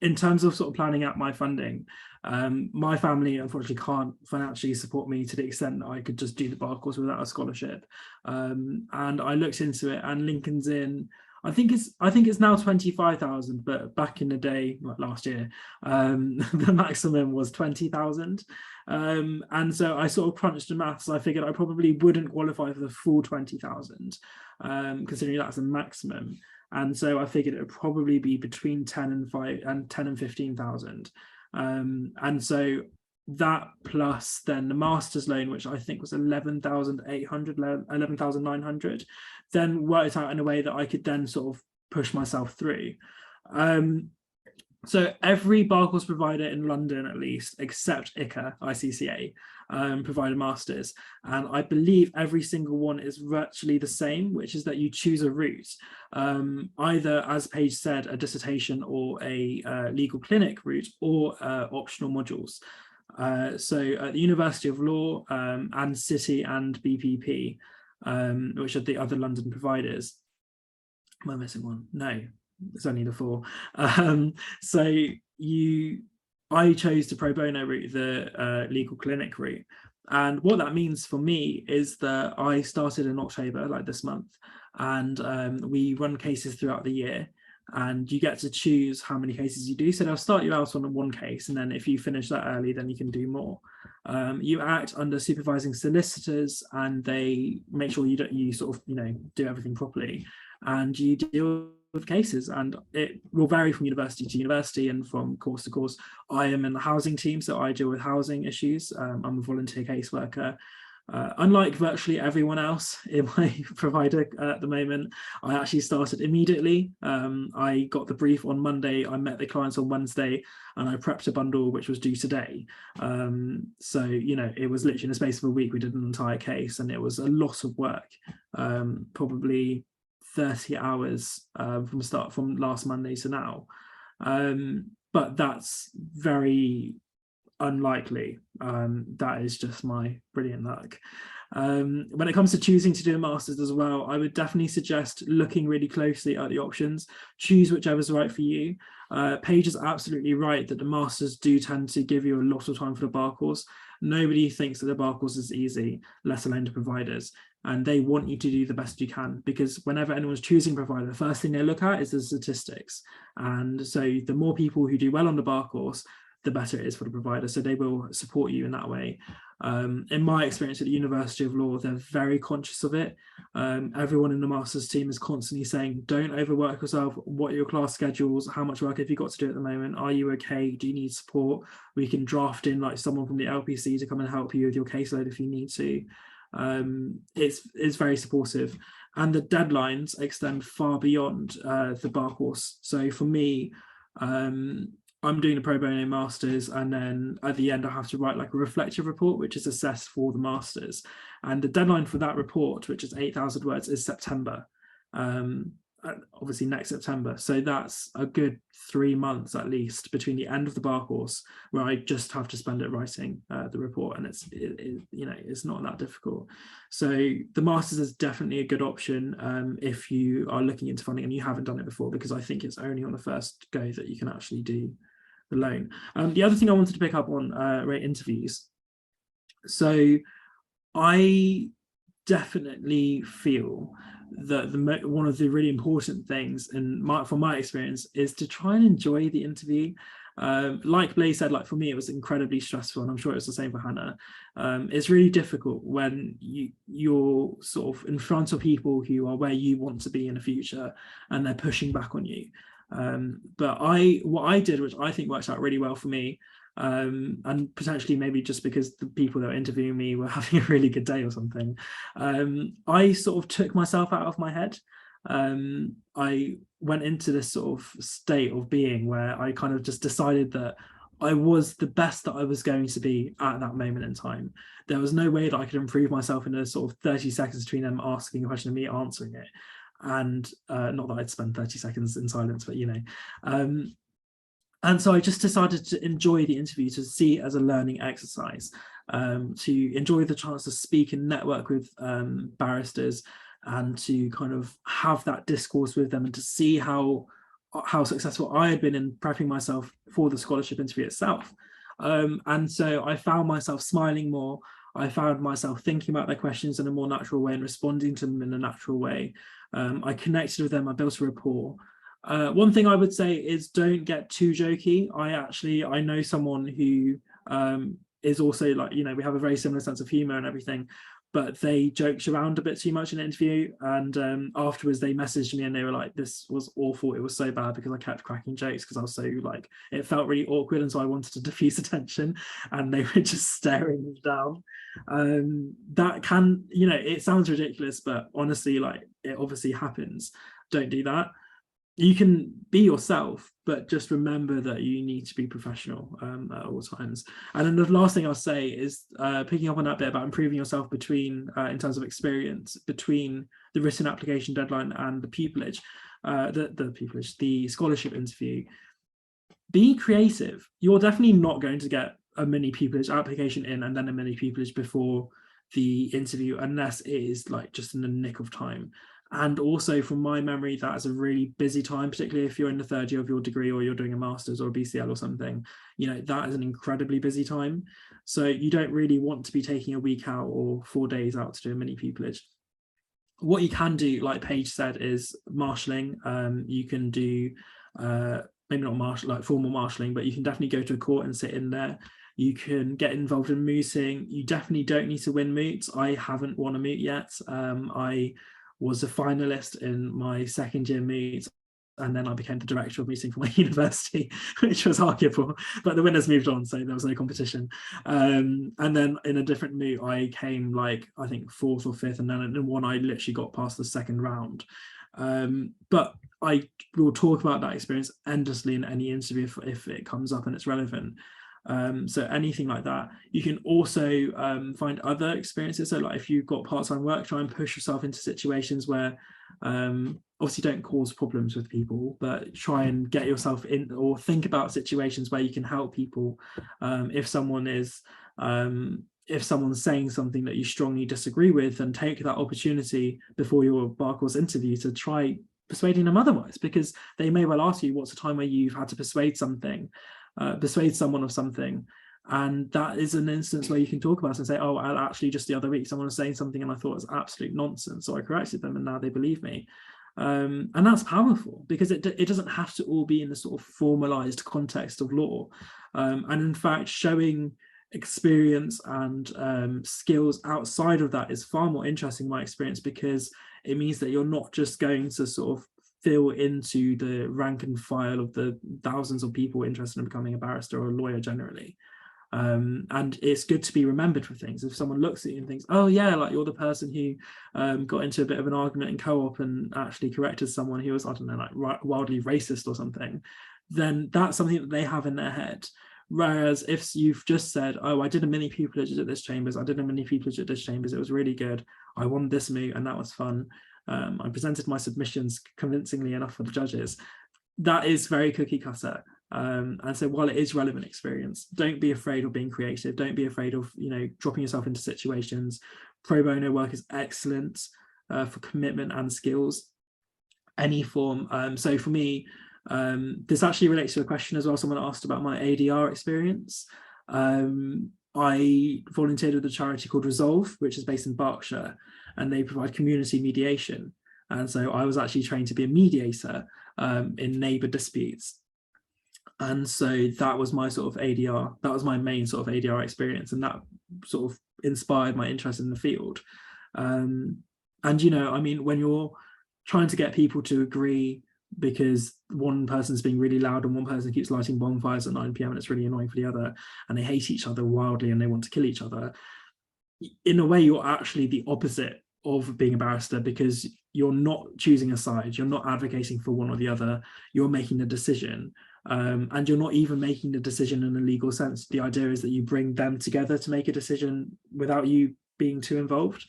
in terms of sort of planning out my funding, my family unfortunately can't financially support me to the extent that I could just do the bar course without a scholarship. And I looked into it, and Lincoln's Inn, I think it's now 25,000, but back in the day, like last year, the maximum was 20,000. And so I sort of crunched the maths. I figured I probably wouldn't qualify for the full 20,000, considering that's the maximum. And so I figured it would probably be between 10 and 15,000. And so that plus then the master's loan, which I think was 11,900, then worked out in a way that I could then sort of push myself through. So every bar course provider in London, at least, except ICCA, provide a master's. And I believe every single one is virtually the same, which is that you choose a route, either, as Paige said, a dissertation or a legal clinic route, or optional modules. So at the University of Law and City and BPP, which are the other London providers. Am I missing one? No, it's only the four. So I chose the pro bono route, the legal clinic route. And what that means for me is that I started in October, like this month, and we run cases throughout the year. And you get to choose how many cases you do. So they'll start you out on one case, and then if you finish that early, then you can do more. You act under supervising solicitors, and they make sure you sort of do everything properly, and you deal with cases. And it will vary from university to university and from course to course. I am in the housing team, so I deal with housing issues. I'm a volunteer caseworker. Unlike virtually everyone else in my provider at the moment, I actually started immediately. I got the brief on Monday, I met the clients on Wednesday, and I prepped a bundle which was due today. So it was literally in the space of a week we did an entire case, and it was a lot of work, probably 30 hours from last Monday to now. But that's very unlikely. That is just my brilliant luck. When it comes to choosing to do a master's as well, I would definitely suggest looking really closely at the options. Choose whichever's right for you. Paige is absolutely right that the masters do tend to give you a lot of time for the bar course. Nobody thinks that the bar course is easy, let alone the providers. And they want you to do the best you can, because whenever anyone's choosing a provider, the first thing they look at is the statistics. And so the more people who do well on the bar course, the better it is for the provider. So they will support you in that way. In my experience at the University of Law, they're very conscious of it. Everyone in the master's team is constantly saying, don't overwork yourself. What are your class schedules? How much work have you got to do at the moment? Are you okay? Do you need support? We can draft in like someone from the LPC to come and help you with your caseload if you need to. It's very supportive, and the deadlines extend far beyond the bar course. So for me, I'm doing a pro bono masters, and then at the end I have to write like a reflective report which is assessed for the masters, and the deadline for that report, which is 8,000 words, is September, obviously next September. So that's a good 3 months at least between the end of the bar course, where I just have to spend it writing the report, and it's not that difficult. So the masters is definitely a good option if you are looking into funding and you haven't done it before, because I think it's only on the first go that you can actually do the loan. The other thing I wanted to pick up on rate interviews. So I definitely feel that one of the really important things from my experience is to try and enjoy the interview. Like Blaise said, like for me it was incredibly stressful, and I'm sure it was the same for Hannah. It's really difficult when you're sort of in front of people who are where you want to be in the future, and they're pushing back on you. But what I did, which I think worked out really well for me, and potentially maybe just because the people that were interviewing me were having a really good day or something, I sort of took myself out of my head. I went into this sort of state of being where I kind of just decided that I was the best that I was going to be at that moment in time. There was no way that I could improve myself in a sort of 30 seconds between them asking a question and me answering it. And not that I'd spend 30 seconds in silence, but and so I just decided to enjoy the interview, to see it as a learning exercise, to enjoy the chance to speak and network with barristers, and to kind of have that discourse with them, and to see how successful I had been in prepping myself for the scholarship interview itself. And so I found myself smiling more. I found myself thinking about their questions in a more natural way and responding to them in a natural way. I connected with them, I built a rapport. One thing I would say is don't get too jokey. I know someone who is also like, we have a very similar sense of humor and everything, but they joked around a bit too much in an interview. And afterwards they messaged me and they were like, this was awful. It was so bad because I kept cracking jokes because I was so like, it felt really awkward. And so I wanted to diffuse attention and they were just staring me down. That can, it sounds ridiculous, but honestly, like, it obviously happens. Don't do that. You can be yourself, but just remember that you need to be professional at all times. And then the last thing I'll say is picking up on that bit about improving yourself in terms of experience, between the written application deadline and the pupillage, the scholarship interview. Be creative. You're definitely not going to get a mini pupillage application in and then a mini pupillage before the interview, unless it is like just in the nick of time. And also, from my memory, that is a really busy time, particularly if you're in the third year of your degree or you're doing a master's or a BCL or something. That is an incredibly busy time. So you don't really want to be taking a week out or 4 days out to do a mini pupillage. What you can do, like Paige said, is marshalling. You can do maybe not formal marshalling, but you can definitely go to a court and sit in there. You can get involved in mooting. You definitely don't need to win moots. I haven't won a moot yet. I was a finalist in my second year moot, and then I became the director of mooting for my university, which was arguable, but the winners moved on, so there was no competition. And then in a different moot, I came I think 4th or 5th, and then in one I literally got past the second round. But I will talk about that experience endlessly in any interview if it comes up and it's relevant. So anything like that. You can also find other experiences. So like if you've got part-time work, try and push yourself into situations where obviously don't cause problems with people, but try and get yourself in, or think about situations where you can help people. If someone's saying something that you strongly disagree with, then take that opportunity before your bar course interview to try persuading them otherwise, because they may well ask you, what's a time where you've had to persuade someone of something, and that is an instance where you can talk about it and say, oh, actually just the other week someone was saying something and I thought it was absolute nonsense, so I corrected them and now they believe me. And that's powerful, because it doesn't have to all be in the sort of formalized context of law, and in fact showing experience and skills outside of that is far more interesting in my experience, because it means that you're not just going to sort of fill into the rank and file of the thousands of people interested in becoming a barrister or a lawyer generally. And it's good to be remembered for things. If someone looks at you and thinks, oh yeah, like you're the person who got into a bit of an argument in co-op and actually corrected someone who was, I don't know, like wildly racist or something, then that's something that they have in their head. Whereas if you've just said, oh, I did a mini pupillage at this chambers, it was really good, I won this moot and that was fun, I presented my submissions convincingly enough for the judges, that is very cookie cutter. And so while it is relevant experience, don't be afraid of being creative, don't be afraid of dropping yourself into situations. Pro bono work is excellent for commitment and skills, any form. So for me, this actually relates to a question as well. Someone asked about my ADR experience. I volunteered with a charity called Resolve, which is based in Berkshire, and they provide community mediation. And so I was actually trained to be a mediator in neighbour disputes. And so that was my sort of ADR, that was my main sort of ADR experience, and that sort of inspired my interest in the field. And I mean, when you're trying to get people to agree because one person's being really loud and one person keeps lighting bonfires at 9 p.m. and it's really annoying for the other, and they hate each other wildly and they want to kill each other, in a way you're actually the opposite of being a barrister, because you're not choosing a side, you're not advocating for one or the other, you're making a decision. And you're not even making the decision in a legal sense. The idea is that you bring them together to make a decision without you being too involved.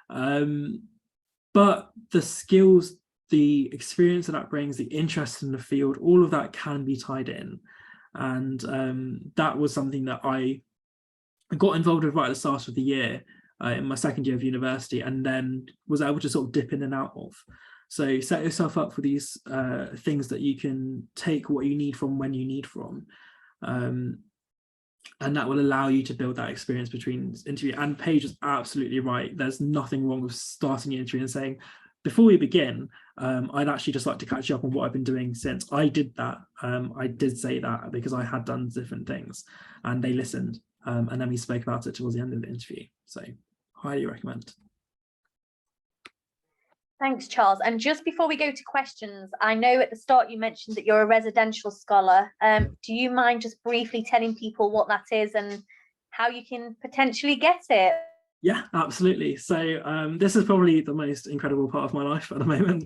But the skills the experience that brings, the interest in the field, all of that can be tied in. And that was something that I got involved with right at the start of the year in my second year of university, and then was able to sort of dip in and out of. So set yourself up for these things that you can take what you need from when you need from. And that will allow you to build that experience between interview. And Paige is absolutely right. There's nothing wrong with starting an interview and saying, before we begin, I'd actually just like to catch you up on what I've been doing since. I did that. I did say that because I had done different things and they listened. And then we spoke about it towards the end of the interview. So highly recommend. Thanks, Charles. And just before we go to questions, I know at the start you mentioned that you're a residential scholar. Do you mind just briefly telling people what that is and how you can potentially get it? Yeah, absolutely. So this is probably the most incredible part of my life at the moment.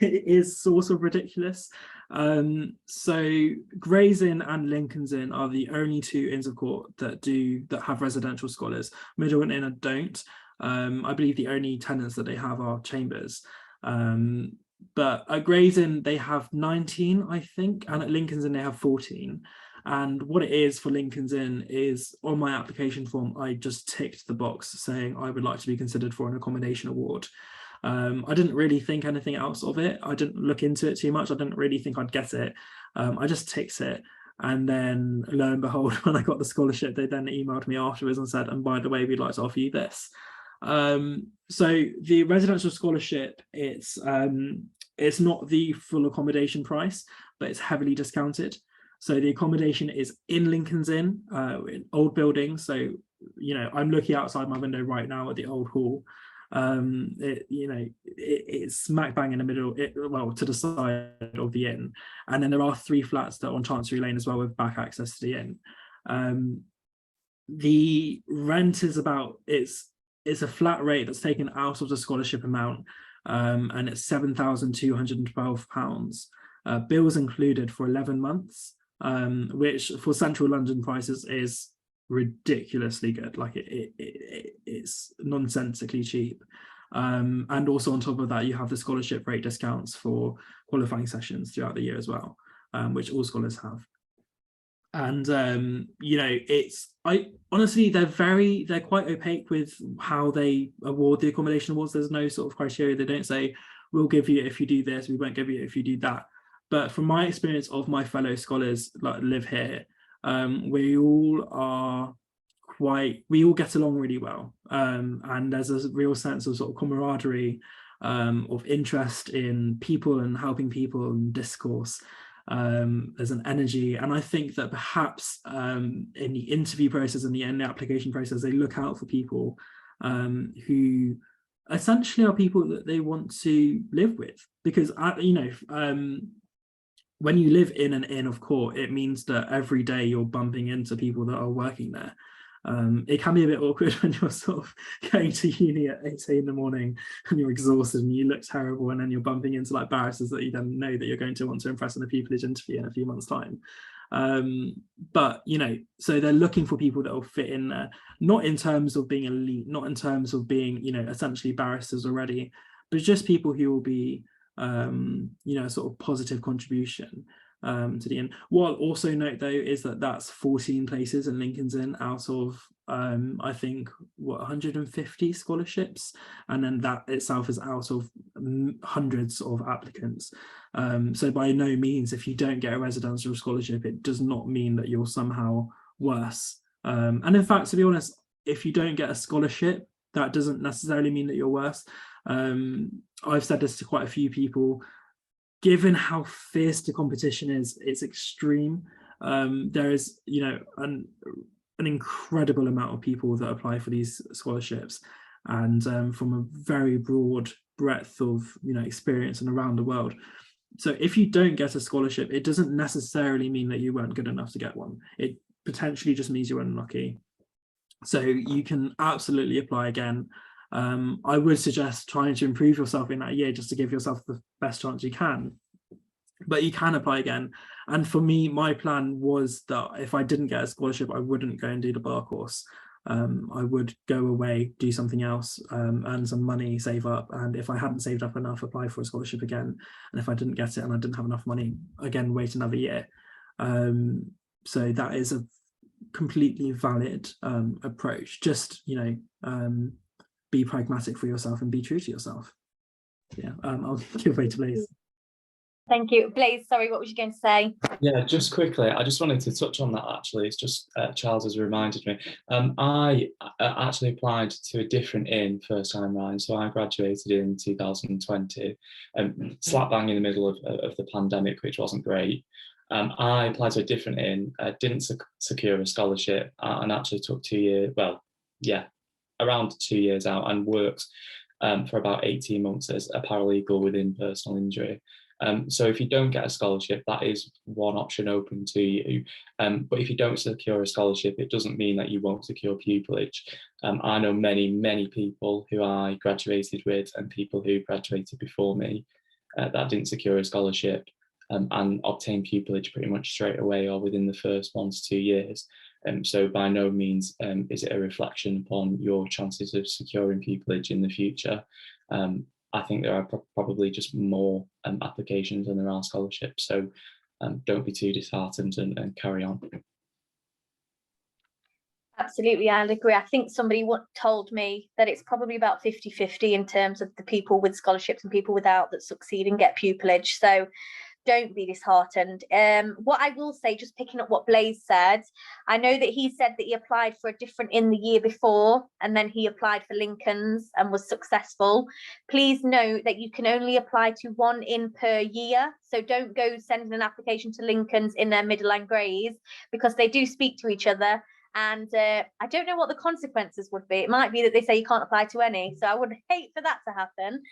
It is sort of ridiculous. So Gray's Inn and Lincoln's Inn are the only two inns of court that have residential scholars. Middleton Inn don't. I believe the only tenants that they have are chambers. But at Gray's Inn they have 19, I think, and at Lincoln's Inn they have 14. And what it is for Lincoln's Inn is, on my application form, I just ticked the box saying I would like to be considered for an accommodation award. I didn't really think anything else of it. I didn't look into it too much. I didn't really think I'd get it. I just ticked it. And then lo and behold, when I got the scholarship, they then emailed me afterwards and said, and by the way, we'd like to offer you this. So the residential scholarship, it's not the full accommodation price, but it's heavily discounted. So the accommodation is in Lincoln's Inn, in old buildings. So, you know, I'm looking outside my window right now at the old hall. It's smack bang in the middle, well, to the side of the inn. And then there are 3 flats that are on Chancery Lane as well, with back access to the inn. The rent is it's a flat rate that's taken out of the scholarship amount, and it's £7,212. Bills included for 11 months, which for central London prices is ridiculously good. Like it's nonsensically cheap. And also on top of that, you have the scholarship rate discounts for qualifying sessions throughout the year as well, which all scholars have. And honestly, they're quite opaque with how they award the accommodation awards. There's no sort of criteria. They don't say, we'll give you it if you do this, we won't give you it if you do that. But from my experience of my fellow scholars that live here, we all get along really well. And there's a real sense of sort of camaraderie, of interest in people and helping people and discourse. There's an energy, and I think that perhaps in the interview process and in the application process, they look out for people who essentially are people that they want to live with, because when you live in an inn of court, it means that every day you're bumping into people that are working there. It can be a bit awkward when you're sort of going to uni at 8 in the morning and you're exhausted and you look terrible, and then you're bumping into like barristers that you then know that you're going to want to impress in a pupillage interview in a few months' time. But so they're looking for people that will fit in there, not in terms of being elite, not in terms of being essentially barristers already, but just people who will be sort of positive contribution to the inn. What I'll also note though is that that's 14 places in Lincoln's Inn out of I think 150 scholarships, and then that itself is out of hundreds of applicants. So by no means, if you don't get a residential scholarship, it does not mean that you're somehow worse. And in fact, to be honest, if you don't get a scholarship, that doesn't necessarily mean that you're worse. I've said this to quite a few people. Given how fierce the competition is, it's extreme. There is, an incredible amount of people that apply for these scholarships, and from a very broad breadth of, experience and around the world. So if you don't get a scholarship, it doesn't necessarily mean that you weren't good enough to get one. It potentially just means you were unlucky. So you can absolutely apply again. I would suggest trying to improve yourself in that year just to give yourself the best chance you can, but you can apply again. And for me, my plan was that if I didn't get a scholarship, I wouldn't go and do the bar course. I would go away, do something else, earn some money, save up, and if I hadn't saved up enough, apply for a scholarship again, and if I didn't get it and I didn't have enough money, again, wait another year. So that is a completely valid approach. Just, you know, be pragmatic for yourself and be true to yourself. Yeah, I'll give way to Blaze. Thank you. Blaze, sorry, what was you going to say? Yeah, just quickly, I just wanted to touch on that actually. It's just Charles has reminded me. I actually applied to a different inn first time round. So I graduated in 2020, slap bang in the middle of the pandemic, which wasn't great. I applied to a different inn, didn't secure a scholarship, and actually took 2 years, well, yeah, around 2 years out, and worked for about 18 months as a paralegal within personal injury. So if you don't get a scholarship, that is one option open to you. But if you don't secure a scholarship, it doesn't mean that you won't secure pupillage. I know many people who I graduated with and people who graduated before me that didn't secure a scholarship and obtained pupillage pretty much straight away or within the first 1 to 2 years. So by no means is it a reflection upon your chances of securing pupillage in the future. I think there are probably just more applications than there are scholarships. So don't be too disheartened and carry on. Absolutely, I'd agree. I think somebody told me that it's probably about 50-50 in terms of the people with scholarships and people without that succeed and get pupillage. So don't be disheartened. What I will say, just picking up what Blaze said, I know that he said that he applied for a different inn the year before, and then he applied for Lincoln's and was successful. Please note that you can only apply to 1 inn per year. So don't go sending an application to Lincoln's in their Middle and Grays, because they do speak to each other. And I don't know what the consequences would be. It might be that they say you can't apply to any. So I would hate for that to happen.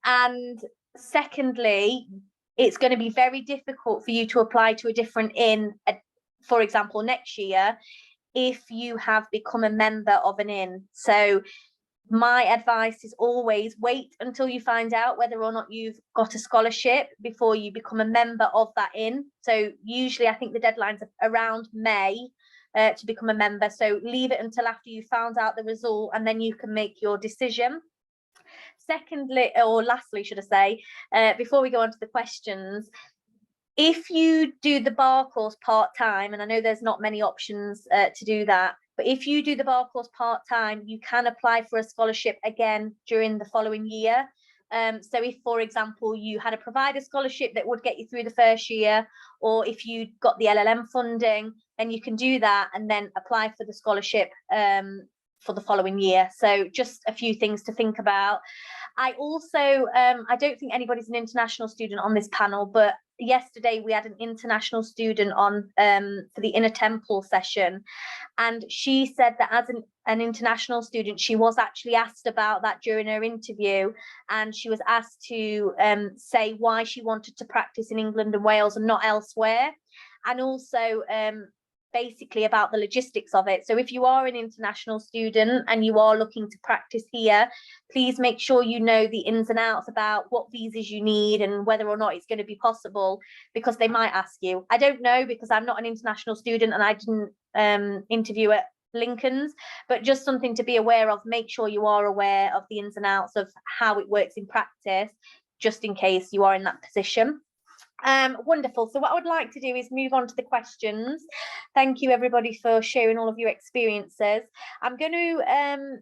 And secondly, it's going to be very difficult for you to apply to a different inn, for example, next year, if you have become a member of an inn. So my advice is always wait until you find out whether or not you've got a scholarship before you become a member of that inn. So usually I think the deadline's around May to become a member. So leave it until after you found out the result, and then you can make your decision. Secondly, or lastly, should I say, before we go on to the questions, if you do the bar course part-time, and I know there's not many options to do that, but if you do the bar course part-time, you can apply for a scholarship again during the following year. So if, for example, you had a provider scholarship that would get you through the first year, or if you got the LLM funding, then you can do that and then apply for the scholarship for the following year. So just a few things to think about. I also, I don't think anybody's an international student on this panel, but yesterday we had an international student on for the Inner Temple session, and she said that as an international student, she was actually asked about that during her interview, and she was asked to say why she wanted to practice in England and Wales and not elsewhere, and also basically about the logistics of it. So if you are an international student and you are looking to practice here, please make sure you know the ins and outs about what visas you need and whether or not it's going to be possible, because they might ask you. I don't know, because I'm not an international student and I didn't interview at Lincoln's, but just something to be aware of. Make sure you are aware of the ins and outs of how it works in practice, just in case you are in that position. Wonderful. So what I would like to do is move on to the questions. Thank you everybody for sharing all of your experiences. I'm going to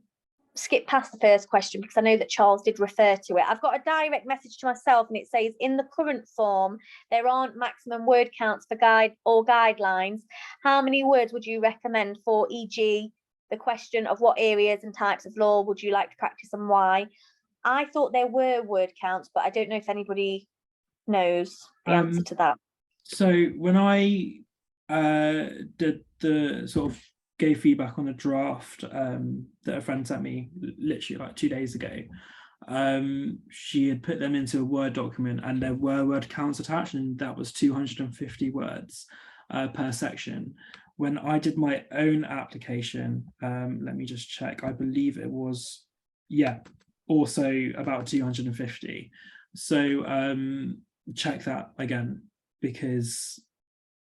skip past the first question because I know that Charles did refer to it. I've got a direct message to myself and it says, in the current form, there aren't maximum word counts for guidelines. How many words would you recommend for, e.g., the question of what areas and types of law would you like to practice and why? I thought there were word counts, but I don't know if anybody knows the answer to that. So when I did the sort of gave feedback on a draft that a friend sent me literally like 2 days ago, she had put them into a Word document and there were word counts attached, and that was 250 words per section. When I did my own application, let me just check, I believe it was, yeah, also about 250. So check that again, because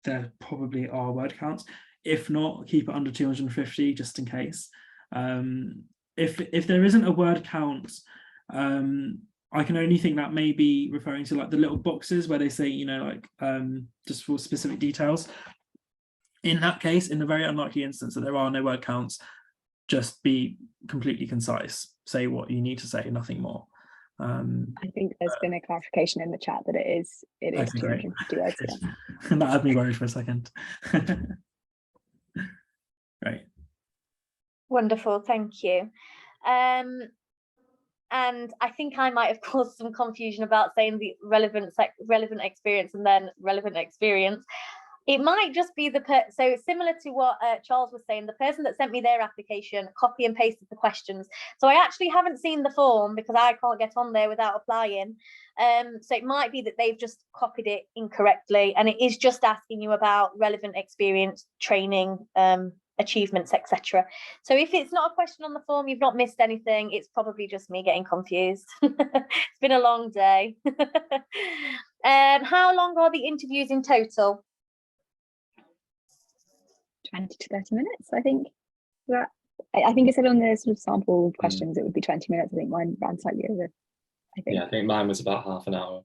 there probably are word counts. If not, keep it under 250 just in case. If there isn't a word count, I can only think that may be referring to like the little boxes where they say, you know, like just for specific details. In that case, in the very unlikely instance that there are no word counts, just be completely concise. Say what you need to say, nothing more. I think there's been a clarification in the chat that it is Okay, 250 words. Yeah. And that had me worried for a second. Right. Wonderful, thank you. And I think I might have caused some confusion about saying the relevant experience and then relevant experience. It might just be so similar to what Charles was saying, the person that sent me their application copy and pasted the questions. So I actually haven't seen the form because I can't get on there without applying. So it might be that they've just copied it incorrectly, and it is just asking you about relevant experience, training, achievements, etc. So if it's not a question on the form, you've not missed anything. It's probably just me getting confused. It's been a long day. How long are the interviews in total? 20 to 30 minutes, I think. I think it said on the sort of sample questions it would be 20 minutes. I think mine ran slightly over. I think. Yeah, I think mine was about half an hour.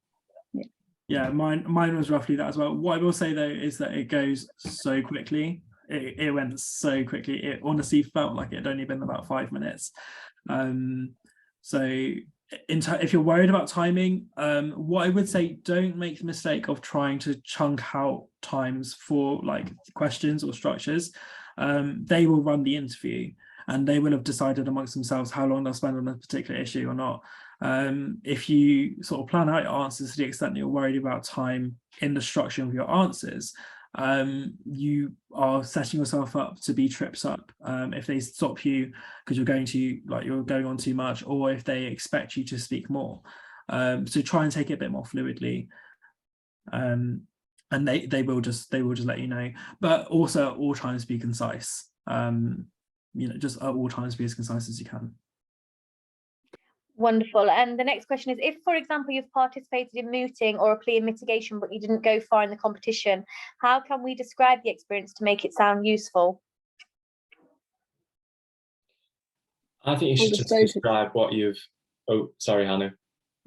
Yeah, mine was roughly that as well. What I will say though is that it goes so quickly. It went so quickly. It honestly felt like it had only been about 5 minutes. So if you're worried about timing, what I would say, don't make the mistake of trying to chunk out times for like questions or structures. They will run the interview and they will have decided amongst themselves how long they'll spend on a particular issue or not. If you sort of plan out your answers to the extent that you're worried about time in the structure of your answers, you are setting yourself up to be trips up if they stop you because you're going on too much, or if they expect you to speak more. So try and take it a bit more fluidly, and they will just let you know. But also at all times be concise. Just at all times be as concise as you can. Wonderful. And the next question is, if, for example, you've participated in mooting or a plea in mitigation, but you didn't go far in the competition, how can we describe the experience to make it sound useful? I think you should just describe what you've... Oh, sorry, Hannah.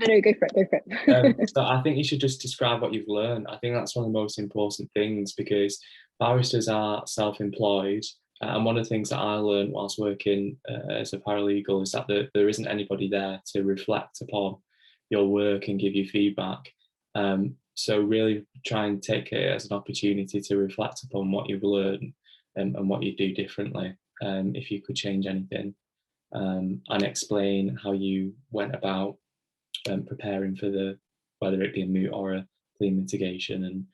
No, go for it. So I think you should just describe what you've learned. I think that's one of the most important things, because barristers are self-employed. And one of the things that I learned whilst working as a paralegal is that there isn't anybody there to reflect upon your work and give you feedback. So really try and take it as an opportunity to reflect upon what you've learned and what you do differently, if you could change anything, and explain how you went about preparing for whether it be a moot or a plea mitigation, and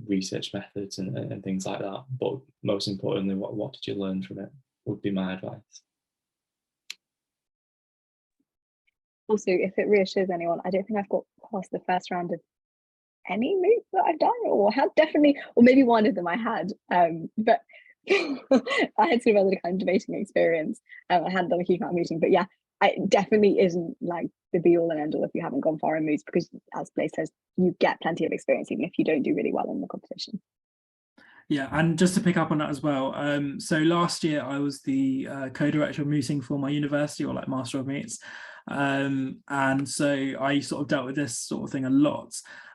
research methods and things like that. But most importantly, what did you learn from it would be my advice. Also, if it reassures anyone, I don't think I've got past the first round of any moot that I've done, or have definitely, or maybe one of them I had, but I had sort of other kind of debating experience. I hadn't done a huge amount of mooting, but yeah, it definitely isn't like the be all and end all if you haven't gone far in moots, because as Blaise says, you get plenty of experience even if you don't do really well in the competition. Yeah, and just to pick up on that as well, so last year I was the co-director of mooting for my university, or like Master of Moots, and so I sort of dealt with this sort of thing a lot.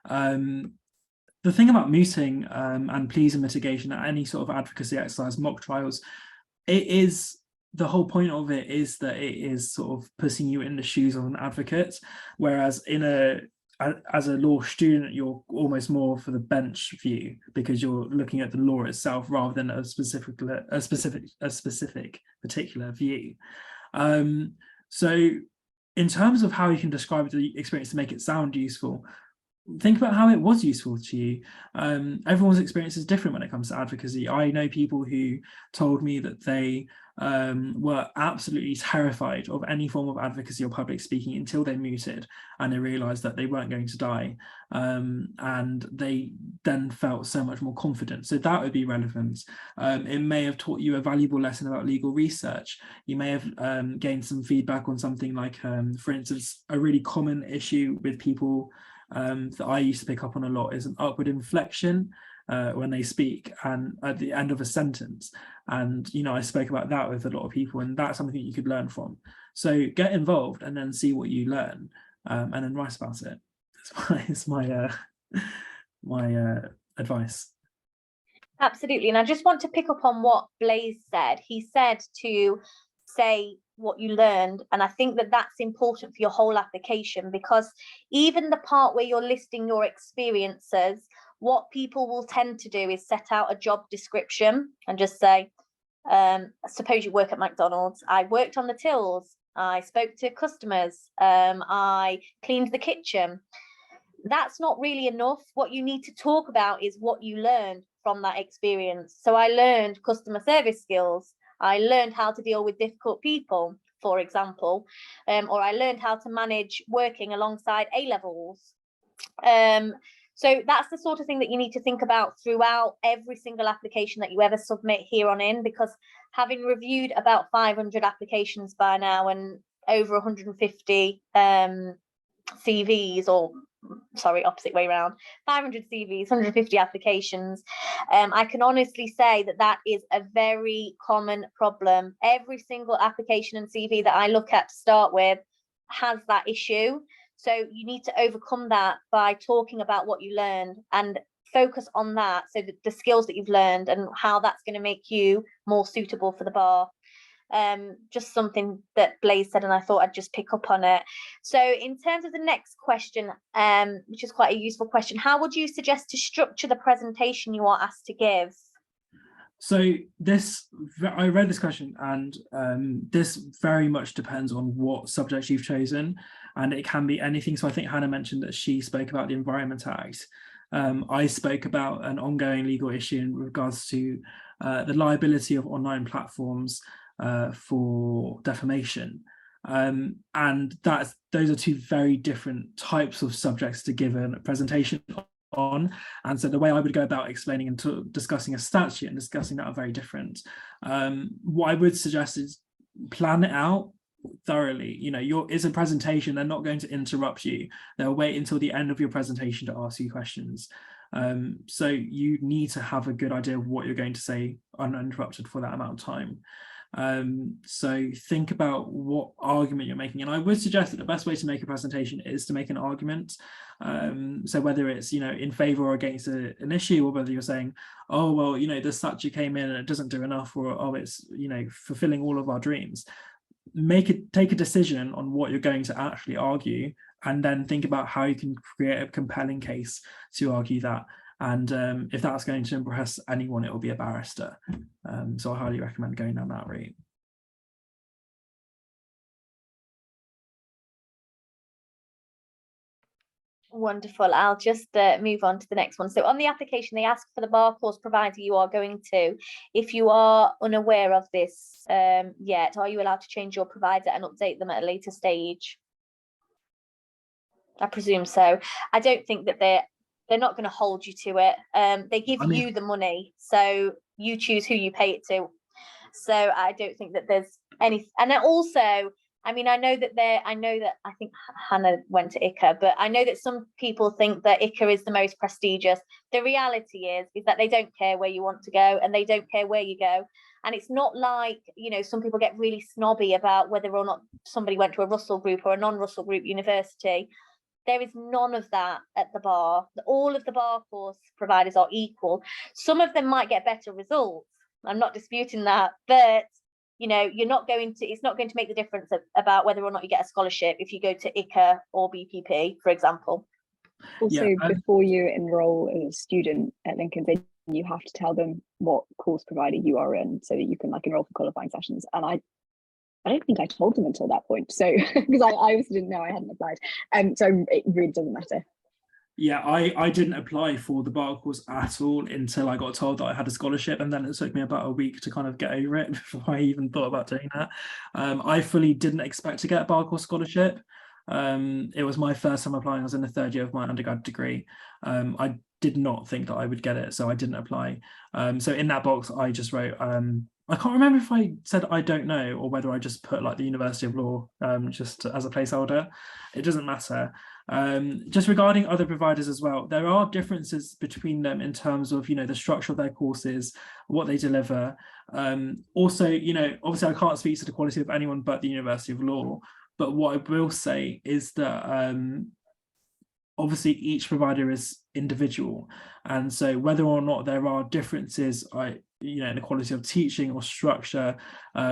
The thing about mooting and pleas and mitigation, any sort of advocacy exercise, mock trials, the whole point of it is that it is sort of putting you in the shoes of an advocate, whereas as a law student, you're almost more for the bench view, because you're looking at the law itself rather than a specific particular view. So in terms of how you can describe the experience to make it sound useful, think about how it was useful to you. Everyone's experience is different when it comes to advocacy. I know people who told me that they were absolutely terrified of any form of advocacy or public speaking until they mooted and they realized that they weren't going to die, and they then felt so much more confident. So that would be relevant. It may have taught you a valuable lesson about legal research. You may have gained some feedback on something like, for instance, a really common issue with people that I used to pick up on a lot is an upward inflection. when they speak and at the end of a sentence. And, you know, I spoke about that with a lot of people, and that's something you could learn from. So get involved and then see what you learn, and then write about it. It's my advice. Absolutely. And I just want to pick up on what Blaze said. He said to say what you learned. And I think that that's important for your whole application, because even the part where you're listing your experiences, what people will tend to do is set out a job description and just say, suppose you work at McDonald's. I worked on the tills. I spoke to customers. I cleaned the kitchen. That's not really enough. What you need to talk about is what you learned from that experience. So I learned customer service skills. I learned how to deal with difficult people, for example, or I learned how to manage working alongside A-levels. So that's the sort of thing that you need to think about throughout every single application that you ever submit here on in, because having reviewed about 500 applications by now and over 150 CVs, or sorry, opposite way around, 500 CVs, 150 applications, I can honestly say that that is a very common problem. Every single application and CV that I look at to start with has that issue. So you need to overcome that by talking about what you learned and focus on that, so that the skills that you've learned and how that's going to make you more suitable for the bar. Just something that Blaze said, and I thought I'd just pick up on it. So in terms of the next question, which is quite a useful question, how would you suggest to structure the presentation you are asked to give? So I read this question, and this very much depends on what subject you've chosen, and it can be anything. So I think Hannah mentioned that she spoke about the Environment Act. I spoke about an ongoing legal issue in regards to the liability of online platforms for defamation, and those are two very different types of subjects to give a presentation on. And so the way I would go about explaining and discussing a statute and discussing that are very different. What I would suggest is plan it out thoroughly. You know, it's a presentation, they're not going to interrupt you. They'll wait until the end of your presentation to ask you questions. So you need to have a good idea of what you're going to say uninterrupted for that amount of time. So think about what argument you're making, and I would suggest that the best way to make a presentation is to make an argument. So whether it's, you know, in favor or against an issue, or whether you're saying, oh well, you know, the statute came in and it doesn't do enough, or oh, it's, you know, fulfilling all of our dreams. Take a decision on what you're going to actually argue, and then think about how you can create a compelling case to argue that. And if that's going to impress anyone, it will be a barrister. So I highly recommend going down that route. Wonderful. I'll just move on to the next one. So on the application, they ask for the bar course provider you are going to. If you are unaware of this yet, are you allowed to change your provider and update them at a later stage? I presume so. I don't think that they're not going to hold you to it. They give you the money, so you choose who you pay it to. So I don't think that there's any. And then also, I mean, I think Hannah went to ICA, but I know that some people think that ICA is the most prestigious. The reality is that they don't care where you want to go, and they don't care where you go. And it's not like, you know, some people get really snobby about whether or not somebody went to a Russell Group or a non-Russell Group university. There is none of that at the bar. All of the bar course providers are equal. Some of them might get better results. I'm not disputing that, but you know, it's not going to make the difference about whether or not you get a scholarship if you go to ICA or BPP, for example. Also, before you enroll as a student at Lincoln's Inn, you have to tell them what course provider you are in, so that you can enroll for qualifying sessions. And I don't think I told them until that point, so because I obviously didn't know I hadn't applied, so it really doesn't matter. Yeah, I didn't apply for the bar course at all until I got told that I had a scholarship, and then it took me about a week to kind of get over it before I even thought about doing that. I fully didn't expect to get a bar course scholarship. It was my first time applying. I was in the third year of my undergrad degree. I did not think that I would get it, so I didn't apply. So in that box, I just wrote, I can't remember if I said I don't know or whether I just put like the University of Law just as a placeholder. It doesn't matter. Just regarding other providers as well, there are differences between them in terms of, the structure of their courses, what they deliver. Also, obviously I can't speak to the quality of anyone but the University of Law, but what I will say is that obviously each provider is individual, and so whether or not there are differences in the quality of teaching or structure,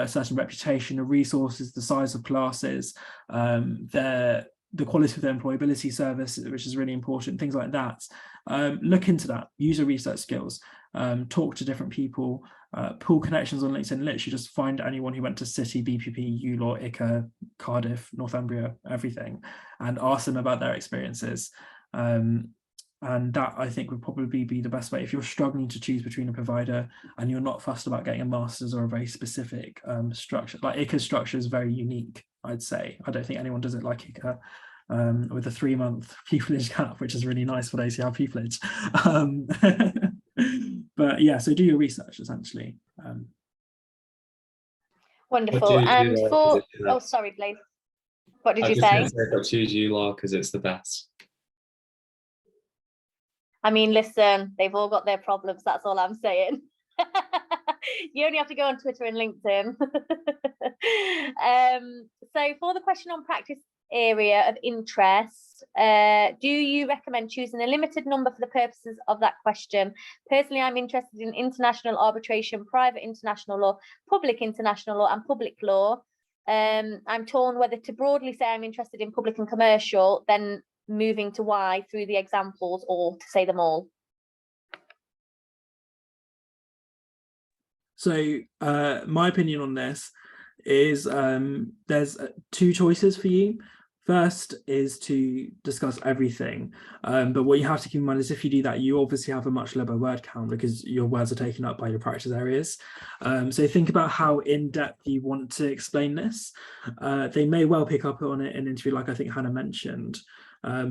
certain reputation of resources, the size of classes, the quality of the employability service, which is really important, things like that. Look into that, use your research skills, talk to different people, pull connections on LinkedIn, literally just find anyone who went to City, BPP, ULaw, ICA, Cardiff, Northumbria, everything, and ask them about their experiences. And that, I think, would probably be the best way if you're struggling to choose between a provider and you're not fussed about getting a master's or a very specific structure. Like ICA's structure is very unique, I'd say. I don't think anyone does it like ICA, with a 3-month pupillage cap, which is really nice for those who have pupillage. But yeah, so do your research, essentially. Wonderful. And oh, sorry, Blaise. What did you say? I'll choose ULaw because it's the best. I mean, listen, they've all got their problems. That's all I'm saying. You only have to go on Twitter and LinkedIn. So for the question on practice area of interest, do you recommend choosing a limited number for the purposes of that question? Personally, I'm interested in international arbitration, private international law, public international law, and public law. I'm torn whether to broadly say I'm interested in public and commercial, then moving to why through the examples, or to say them all. So my opinion on this is there's 2 choices for you. First is to discuss everything, but what you have to keep in mind is if you do that, you obviously have a much lower word count because your words are taken up by your practice areas. So think about how in-depth you want to explain this. They may well pick up on it in an interview, like I think Hannah mentioned.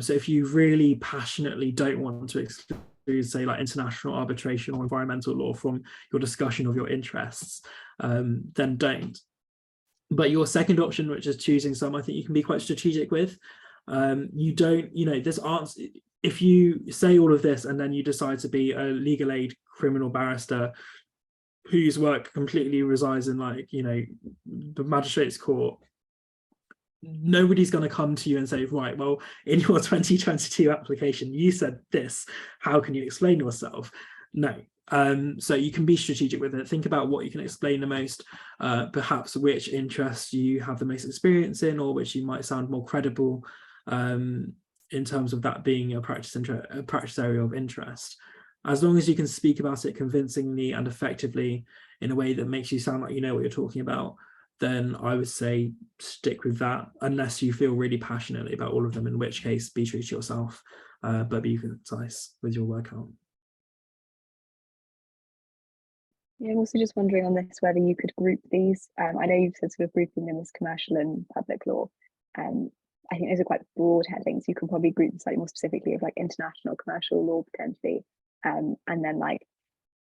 So if you really passionately don't want to exclude, say, like international arbitration or environmental law from your discussion of your interests, then don't. But your second option, which is choosing some, I think you can be quite strategic with. You don't, this answer, if you say all of this and then you decide to be a legal aid criminal barrister whose work completely resides in, like, the magistrate's court, nobody's going to come to you and say, right, well, in your 2022 application, you said this, how can you explain yourself? No. So you can be strategic with it. Think about what you can explain the most, perhaps which interests you have the most experience in, or which you might sound more credible in terms of that being a practice area of interest. As long as you can speak about it convincingly and effectively in a way that makes you sound like you know what you're talking about, then I would say stick with that, unless you feel really passionately about all of them, in which case be true to yourself, but be concise with your word count. Yeah, I'm also just wondering on this whether you could group these. I know you've said sort of grouping them as commercial and public law. I think those are quite broad headings. You can probably group them slightly more specifically of like international commercial law potentially, and then like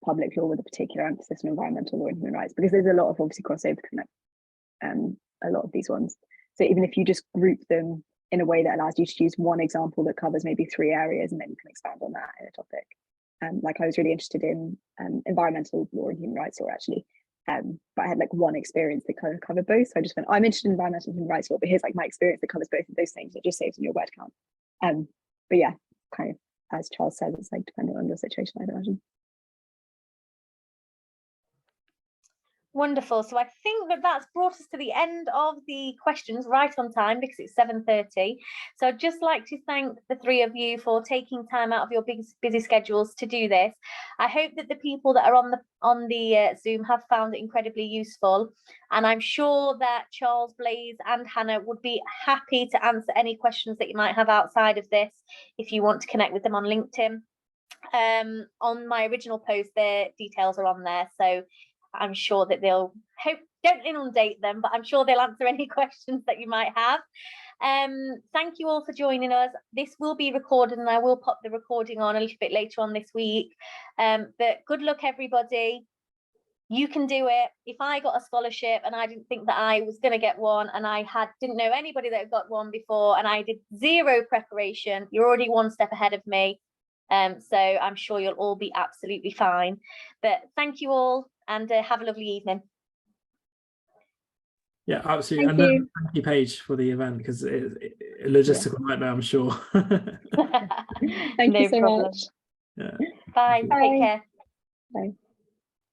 public law with a particular emphasis on environmental law and human rights, because there's a lot of obviously crossover between a lot of these ones. So even if you just group them in a way that allows you to choose one example that covers maybe 3 areas, and then you can expand on that in a topic. Like I was really interested in environmental law and human rights law actually, but I had like one experience that kind of covered both. So I just went, I'm interested in environmental and human rights law, but here's like my experience that covers both of those things. It just saves on your word count. But yeah, kind of as Charles said, it's like depending on your situation, I'd imagine. Wonderful. So I think that that's brought us to the end of the questions right on time, because it's 7:30. So I'd just like to thank the 3 of you for taking time out of your busy schedules to do this. I hope that the people that are on the Zoom have found it incredibly useful, and I'm sure that Charles, Blaise and Hannah would be happy to answer any questions that you might have outside of this if you want to connect with them on LinkedIn. On my original post, their details are on there, so I'm sure that don't inundate them, but I'm sure they'll answer any questions that you might have. Thank you all for joining us. This will be recorded and I will pop the recording on a little bit later on this week. But good luck, everybody. You can do it. If I got a scholarship and I didn't think that I was going to get one, and I didn't know anybody that got one before, and I did zero preparation, you're already one step ahead of me. So I'm sure you'll all be absolutely fine. But thank you all, and have a lovely evening. Yeah, absolutely. Thank and you. Thank you, Paige, for the event, because it's a logistical nightmare, I'm sure. Thank you so problem. much. Yeah. Bye. Thank you. Take care. Bye.